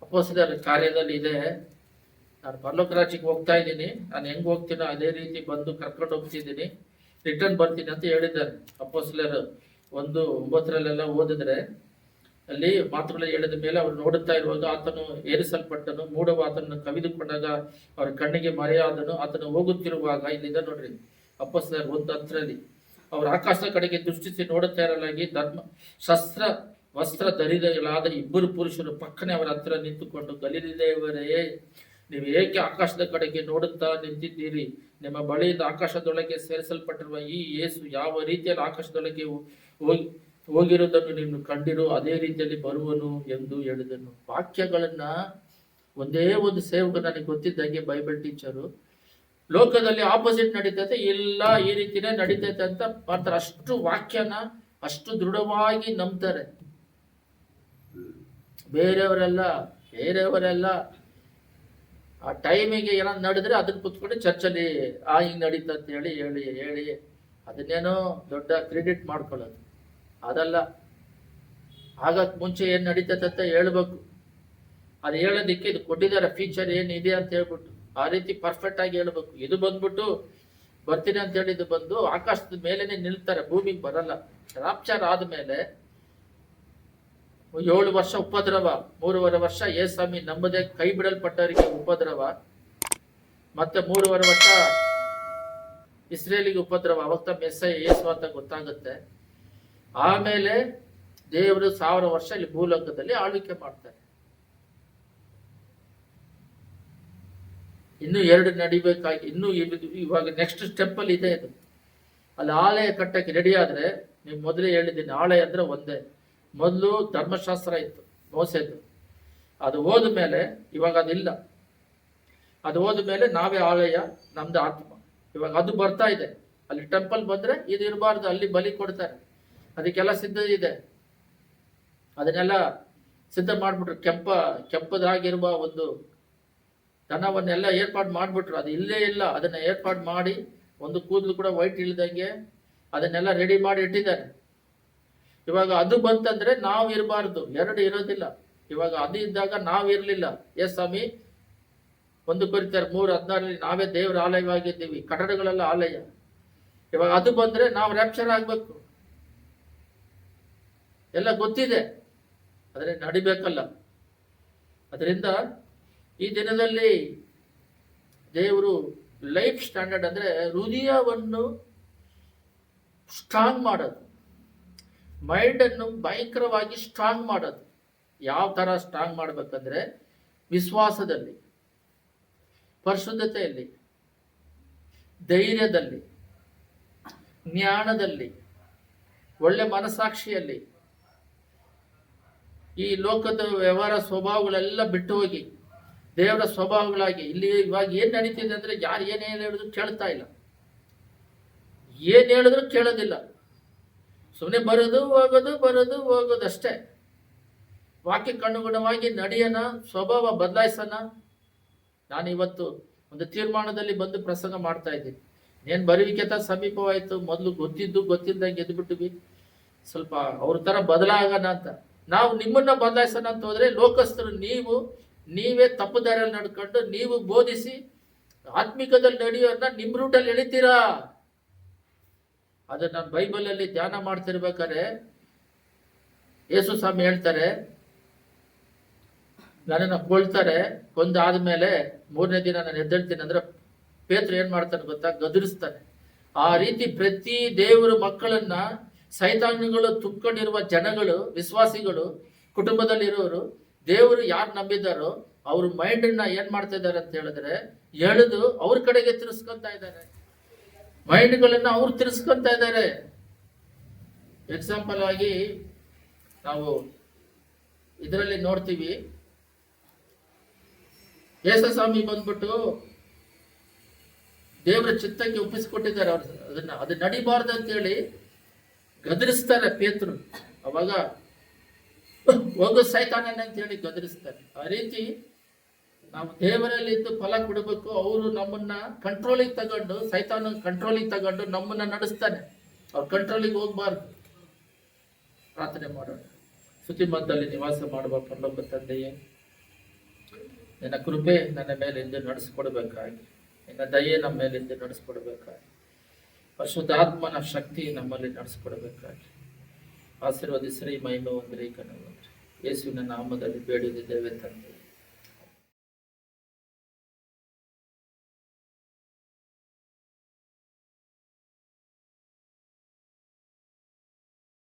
ಅಪೊಸ್ತಲರ ಕಾರ್ಯದಲ್ಲಿ ಇದೆ. ನಾನು ಪರಲೋಕ ರಾಜ್ಯಕ್ಕೆ ಹೋಗ್ತಾ ಇದ್ದೀನಿ, ನಾನು ಹೆಂಗ್ ಹೋಗ್ತೀನೋ ಅದೇ ರೀತಿ ಬಂದು ಕರ್ಕೊಂಡು ಹೋಗ್ತಿದ್ದೀನಿ, ರಿಟರ್ನ್ ಬರ್ತೀನಿ ಅಂತ ಹೇಳಿದ್ದಾರೆ. ಅಪೊಸ್ತಲರು 1:9 ಓದಿದ್ರೆ ಅಲ್ಲಿ ಮಾತುಗಳು ಹೇಳಿದ ಮೇಲೆ ಅವ್ರು ನೋಡುತ್ತಾ ಇರುವಾಗ ಆತನು ಏರಿಸಲ್ಪಟ್ಟನು, ಮೂಡವ ಆತನನ್ನು ಕವಿದುಕೊಂಡಾಗ ಅವರ ಕಣ್ಣಿಗೆ ಮರೆಯಾದನು. ಆತನು ಹೋಗುತ್ತಿರುವಾಗ, ಇಲ್ಲಿದೆ ನೋಡ್ರಿ ಅಪೊಸ್ತಲರು 1:10 ಅವರು ಆಕಾಶದ ಕಡೆಗೆ ದೃಷ್ಟಿಸಿ ನೋಡುತ್ತಾ ಇರಲಾಗಿ ಧರ್ಮ ಶಸ್ತ್ರ ವಸ್ತ್ರ ಧರಿದಲಾದ 2 ಪುರುಷರು ಪಕ್ಕನೆ ಅವರ ಹತ್ರ ನಿಂತುಕೊಂಡು, ಗಲಿಲಯವರೇ, ನೀವು ಏಕೆ ಆಕಾಶದ ಕಡೆಗೆ ನೋಡುತ್ತಾ ನಿಂತಿದ್ದೀರಿ? ನಿಮ್ಮ ಬಳಿಯಿಂದ ಆಕಾಶದೊಳಗೆ ಸೇರಿಸಲ್ಪಟ್ಟಿರುವ ಈ ಯೇಸು ಯಾವ ರೀತಿಯಲ್ಲಿ ಆಕಾಶದೊಳಗೆ ಹೋಗಿರುವುದನ್ನು ನೀನು ಕಂಡಿರು, ಅದೇ ರೀತಿಯಲ್ಲಿ ಬರುವನು ಎಂದು ಹೇಳಿದನು. ವಾಕ್ಯಗಳನ್ನ ಒಂದೇ ಒಂದು ಸೇವಕ ನನಗೆ ಗೊತ್ತಿದ್ದಂಗೆ ಬೈಬಲ್ ಟೀಚರು, ಲೋಕದಲ್ಲಿ ಆಪೋಸಿಟ್ ನಡೀತೈತೆ ಇಲ್ಲ, ಈ ರೀತಿನೇ ನಡೀತೈತೆ ಅಂತ ಮಾಡ್ತಾರೆ. ಅಷ್ಟು ವಾಕ್ಯನ ಅಷ್ಟು ದೃಢವಾಗಿ ನಂಬ್ತಾರೆ. ಬೇರೆಯವರೆಲ್ಲ ಆ ಟೈಮಿಗೆ ಏನೋ ನಡೆದ್ರೆ ಅದನ್ನ ಕುತ್ಕೊಂಡು ಚರ್ಚಲ್ಲಿ ಹಿಂಗ್ ನಡೀತ ಅಂತ ಹೇಳಿ ಅದನ್ನೇನೋ ದೊಡ್ಡ ಕ್ರೆಡಿಟ್ ಮಾಡ್ಕೊಳ್ಳೋದು ಅದಲ್ಲ. ಆಗಕ್ ಮುಂಚೆ ಏನ್ ನಡೀತೈತೆ ಅಂತ ಹೇಳ್ಬೇಕು. ಅದು ಹೇಳೋದಿಕ್ಕೆ ಇದು ಕೊಟ್ಟಿದ್ದಾರೆ, ಫೀಚರ್ ಏನಿದೆ ಅಂತ ಹೇಳ್ಬಿಟ್ಟು ಆ ರೀತಿ ಪರ್ಫೆಕ್ಟ್ ಆಗಿ ಹೇಳ್ಬೇಕು. ಇದು ಬಂದ್ಬಿಟ್ಟು ಬರ್ತೀನಿ ಅಂತ ಹೇಳಿದ್ದು ಬಂದು ಆಕಾಶದ ಮೇಲೇನೆ ನಿಲ್ತಾರೆ, ಭೂಮಿಗೆ ಬರಲ್ಲ. ರಾಪ್ಚರ್ ಆದ್ಮೇಲೆ 7 ವರ್ಷ ಉಪದ್ರವ, 3.5 ವರ್ಷ ಏಸಾಮಿ ನಂಬದೆ ಕೈ ಬಿಡಲ್ಪಟ್ಟವರಿಗೆ ಉಪದ್ರವ, ಮತ್ತೆ 3.5 ವರ್ಷ ಇಸ್ರೇಲಿಗೆ ಉಪದ್ರವ. ಅವಾಗ ಮೆಸ್ಸಯ್ಯ ಯೇಸು ಅಂತ ಗೊತ್ತಾಗುತ್ತೆ. ಆಮೇಲೆ ದೇವರು 1000 ವರ್ಷ ಇಲ್ಲಿ ಭೂಲೋಕದಲ್ಲಿ ಆಳ್ವಿಕೆ ಮಾಡ್ತಾರೆ. ಇನ್ನು 2 ನಡಿಬೇಕಾಗಿ, ಇನ್ನು ಇವಾಗ ನೆಕ್ಸ್ಟ್ ಸ್ಟೆಪ್ ಅಲ್ಲಿ ಇದೆ ಇದು. ಅಲ್ಲಿ ಆಲಯ ಕಟ್ಟಕ್ಕೆ ರೆಡಿ ಆದ್ರೆ, ನೀವು ಮೊದಲೇ ಹೇಳಿದ್ದೀನಿ, ಆಲಯ ಅಂದ್ರೆ ಒಂದೇ. ಮೊದಲು ಧರ್ಮಶಾಸ್ತ್ರ ಇತ್ತು ಮೋಸೆದು, ಅದು ಹೋದ್ಮೇಲೆ ಇವಾಗ ಅದಿಲ್ಲ. ಅದು ಹೋದ್ಮೇಲೆ ನಾವೇ ಆಲಯ, ನಮ್ದು ಆತ್ಮ. ಇವಾಗ ಅದು ಬರ್ತಾ ಇದೆ. ಅಲ್ಲಿ ಟೆಂಪಲ್ ಬಂದ್ರೆ ಇದು ಇರಬಾರ್ದು, ಅಲ್ಲಿ ಬಲಿ ಕೊಡ್ತಾರೆ. ಅದಕ್ಕೆಲ್ಲ ಸಿದ್ಧ ಇದೆ. ಅದನ್ನೆಲ್ಲ ಸಿದ್ಧ ಮಾಡ್ಬಿಟ್ರು. ಕೆಂಪದಾಗಿರುವ ಒಂದು ದನವನ್ನೆಲ್ಲ ಏರ್ಪಾಡು ಮಾಡ್ಬಿಟ್ರು. ಅದು ಇಲ್ಲೇ ಇಲ್ಲ, ಅದನ್ನ ಏರ್ಪಾಡು ಮಾಡಿ, ಒಂದು ಕೂದಲು ಕೂಡ ವೈಟ್ ಇಲ್ದಂಗೆ ಅದನ್ನೆಲ್ಲ ರೆಡಿ ಮಾಡಿ ಇಟ್ಟಿದ್ದಾರೆ. ಇವಾಗ ಅದು ಬಂತಂದ್ರೆ ನಾವು ಇರಬಾರ್ದು, 2 ಇರೋದಿಲ್ಲ. ಇವಾಗ ಅದು ಇದ್ದಾಗ ನಾವು ಇರ್ಲಿಲ್ಲ. ಎಸ್ ಸ್ವಾಮಿ, 1 ಕೊರಿಂಥಿಯರ್ 3:16 ನಾವೇ ದೇವರ ಆಲಯವಾಗಿದ್ದೀವಿ, ಕಟ್ಟಡಗಳೆಲ್ಲ ಆಲಯ. ಇವಾಗ ಅದು ಬಂದ್ರೆ ನಾವು ರ್ಯಾಪ್ಚರ್ ಆಗ್ಬೇಕು. ಎಲ್ಲ ಗೊತ್ತಿದೆ, ಆದ್ರೆ ನಡಿಬೇಕಲ್ಲ. ಅದರಿಂದ ಈ ದಿನದಲ್ಲಿ ದೇವರು ಲೈಫ್ ಸ್ಟ್ಯಾಂಡರ್ಡ್ ಅಂದ್ರೆ ಹೃದಯವನ್ನು ಸ್ಟ್ರಾಂಗ್ ಮಾಡೋದು, ಮೈಂಡ್ ಅನ್ನು ಭಯಂಕರವಾಗಿ ಸ್ಟ್ರಾಂಗ್ ಮಾಡೋದು. ಯಾವ ತರ ಸ್ಟ್ರಾಂಗ್ ಮಾಡ್ಬೇಕಂದ್ರೆ, ವಿಶ್ವಾಸದಲ್ಲಿ, ಪರಿಶುದ್ಧತೆಯಲ್ಲಿ, ಧೈರ್ಯದಲ್ಲಿ, ಜ್ಞಾನದಲ್ಲಿ, ಒಳ್ಳೆ ಮನಸಾಕ್ಷಿಯಲ್ಲಿ, ಈ ಲೋಕದ ವ್ಯವಹಾರ ಸ್ವಭಾವಗಳೆಲ್ಲ ಬಿಟ್ಟು ಹೋಗಿ ದೇವರ ಸ್ವಭಾವಗಳಾಗಿ. ಇಲ್ಲಿ ಇವಾಗ ಏನ್ ನಡೀತಿದೆ ಅಂದ್ರೆ, ಯಾರು ಏನ್ ಹೇಳಿದ್ರು ಕೇಳ್ತಾ ಇಲ್ಲ, ಏನ್ ಹೇಳಿದ್ರು ಕೇಳೋದಿಲ್ಲ. ಸುಮ್ಮನೆ ಬರೋದು ಹೋಗೋದು ಅಷ್ಟೇ. ವಾಕ್ಯಕ್ಕನುಗುಣವಾಗಿ ನಡೆಯೋಣ, ಸ್ವಭಾವ ಬದಲಾಯಿಸೋಣ. ನಾನು ಇವತ್ತು ಒಂದು ತೀರ್ಮಾನದಲ್ಲಿ ಬಂದು ಪ್ರಸಂಗ ಮಾಡ್ತಾ ಇದ್ದೀನಿ. ಏನ್ ಬರುವಿಕೆ ಸಮೀಪವಾಯ್ತು. ಮೊದಲು ಗೊತ್ತಿಲ್ದಂಗೆ ಎದ್ಬಿಟ್ವಿ. ಸ್ವಲ್ಪ ಅವ್ರ ತರ ಬದಲಾಗೋಣ ಅಂತ. ನಾವು ನಿಮ್ಮನ್ನ ಬದಲಾಯಿಸೋಣ ಅಂತ ಹೋದ್ರೆ, ಲೋಕಸ್ಥರು ನೀವೇ ತಪ್ಪು ದಾರಿಯಲ್ಲಿ ನಡ್ಕೊಂಡು ನೀವು ಬೋಧಿಸಿ ಆತ್ಮಿಕದಲ್ಲಿ ನಡೆಯೋರ್ನ ನಿಮ್ ರೂಟಲ್ಲಿ ಎಳಿತೀರಾ. ಅದು ನಾನು ಬೈಬಲ್ ಅಲ್ಲಿ ಧ್ಯಾನ ಮಾಡ್ತಿರ್ಬೇಕಾದ್ರೆ ಯೇಸು ಸ್ವಾಮಿ ಹೇಳ್ತಾರೆ, ನನ್ನನ್ನು ಕೊಳ್ತಾರೆ, ಕೊಂದಾದ್ಮೇಲೆ 3ನೇ ದಿನ ನಾನು ಎದ್ದೇಳ್ತೀನಿ ಅಂದ್ರೆ, ಪೇತ್ರ ಏನ್ ಮಾಡ್ತಾನೆ ಗೊತ್ತಾ? ಗದರಿಸ್ತಾನೆ. ಆ ರೀತಿ ಪ್ರತಿ ದೇವರ ಮಕ್ಕಳನ್ನ ಸೈತಾನ್ಯಗಳು ತುಂಬಿಕೊಂಡಿರುವ ಜನಗಳು, ವಿಶ್ವಾಸಿಗಳು, ಕುಟುಂಬದಲ್ಲಿರೋರು, ದೇವರು ಯಾರು ನಂಬಿದಾರೋ ಅವ್ರ ಮೈಂಡ್ ಅನ್ನ ಏನ್ ಮಾಡ್ತಾ ಇದ್ದಾರೆ ಅಂತ ಹೇಳಿದ್ರೆ, ಎಳೆದು ಅವ್ರ ಕಡೆಗೆ ತಿರ್ಸ್ಕೊಂತ ಇದ್ದಾರೆ. ಮೈಂಡ್ಗಳನ್ನ ಅವ್ರು ತಿರ್ಸ್ಕೊಂತ ಇದ್ದಾರೆ. ಎಕ್ಸಾಂಪಲ್ ಆಗಿ ನಾವು ಇದರಲ್ಲಿ ನೋಡ್ತೀವಿ, ಯೇಸುಸ್ವಾಮಿ ಬಂದ್ಬಿಟ್ಟು ದೇವರ ಚಿತ್ತಕ್ಕೆ ಒಪ್ಪಿಸಿಕೊಟ್ಟಿದ್ದಾರೆ. ಅವ್ರು ಅದು ನಡಿಬಾರ್ದು ಅಂತೇಳಿ ಗದರಿಸ್ತಾರೆ ಪೇತ್ರರು. ಅವಾಗ ಹೋಗೋ ಸೈತಾನನ ಅಂತ ಹೇಳಿ ಗದರಿಸ್ತಾರೆ. ಆ ರೀತಿ ನಾವು ದೇವರಲ್ಲಿ ಇದ್ದು ಫಲ ಕೊಡಬೇಕು. ಅವರು ನಮ್ಮನ್ನ ಕಂಟ್ರೋಲಿಗೆ ತಗೊಂಡು, ಸೈತಾನ ಕಂಟ್ರೋಲಿಗೆ ತಗೊಂಡು ನಮ್ಮನ್ನ ನಡೆಸ್ತಾನೆ. ಅವ್ರ ಕಂಟ್ರೋಲಿಗೆ ಹೋಗ್ಬಾರ್ದು. ಪ್ರಾರ್ಥನೆ ಮಾಡೋಣ. ಸ್ತುತಿಮಂದಲ್ಲಿ ನಿವಾಸ ಮಾಡುವ ಪರಲೋಕ ತಂದೆಯೇ, ನಿನ್ನ ಕೃಪೆ ನನ್ನ ಮೇಲಿಂದ ನಡೆಸ್ಕೊಡ್ಬೇಕಾಗಿ, ನಿನ್ನ ದಯೆ ನಮ್ಮ ಮೇಲಿಂದ ನಡೆಸ್ಕೊಡ್ಬೇಕಾಗಿ, ಪರಿಶುದ್ಧಾತ್ಮನ ಶಕ್ತಿ ನಮ್ಮಲ್ಲಿ ನಡೆಸ್ಕೊಡ್ಬೇಕಾಗಿ ಆಶೀರ್ವದಿಸ್ರಿ. ಮಹಿಮೆ ಹೊಂದಿರಿ, ಕಣ್ಣು ಹೊಂದಿರಿ. ಯೇಸುವಿನ ನಾಮದಲ್ಲಿ ಬೇಡಿದ್ದೇವೆ ತಂದೆ.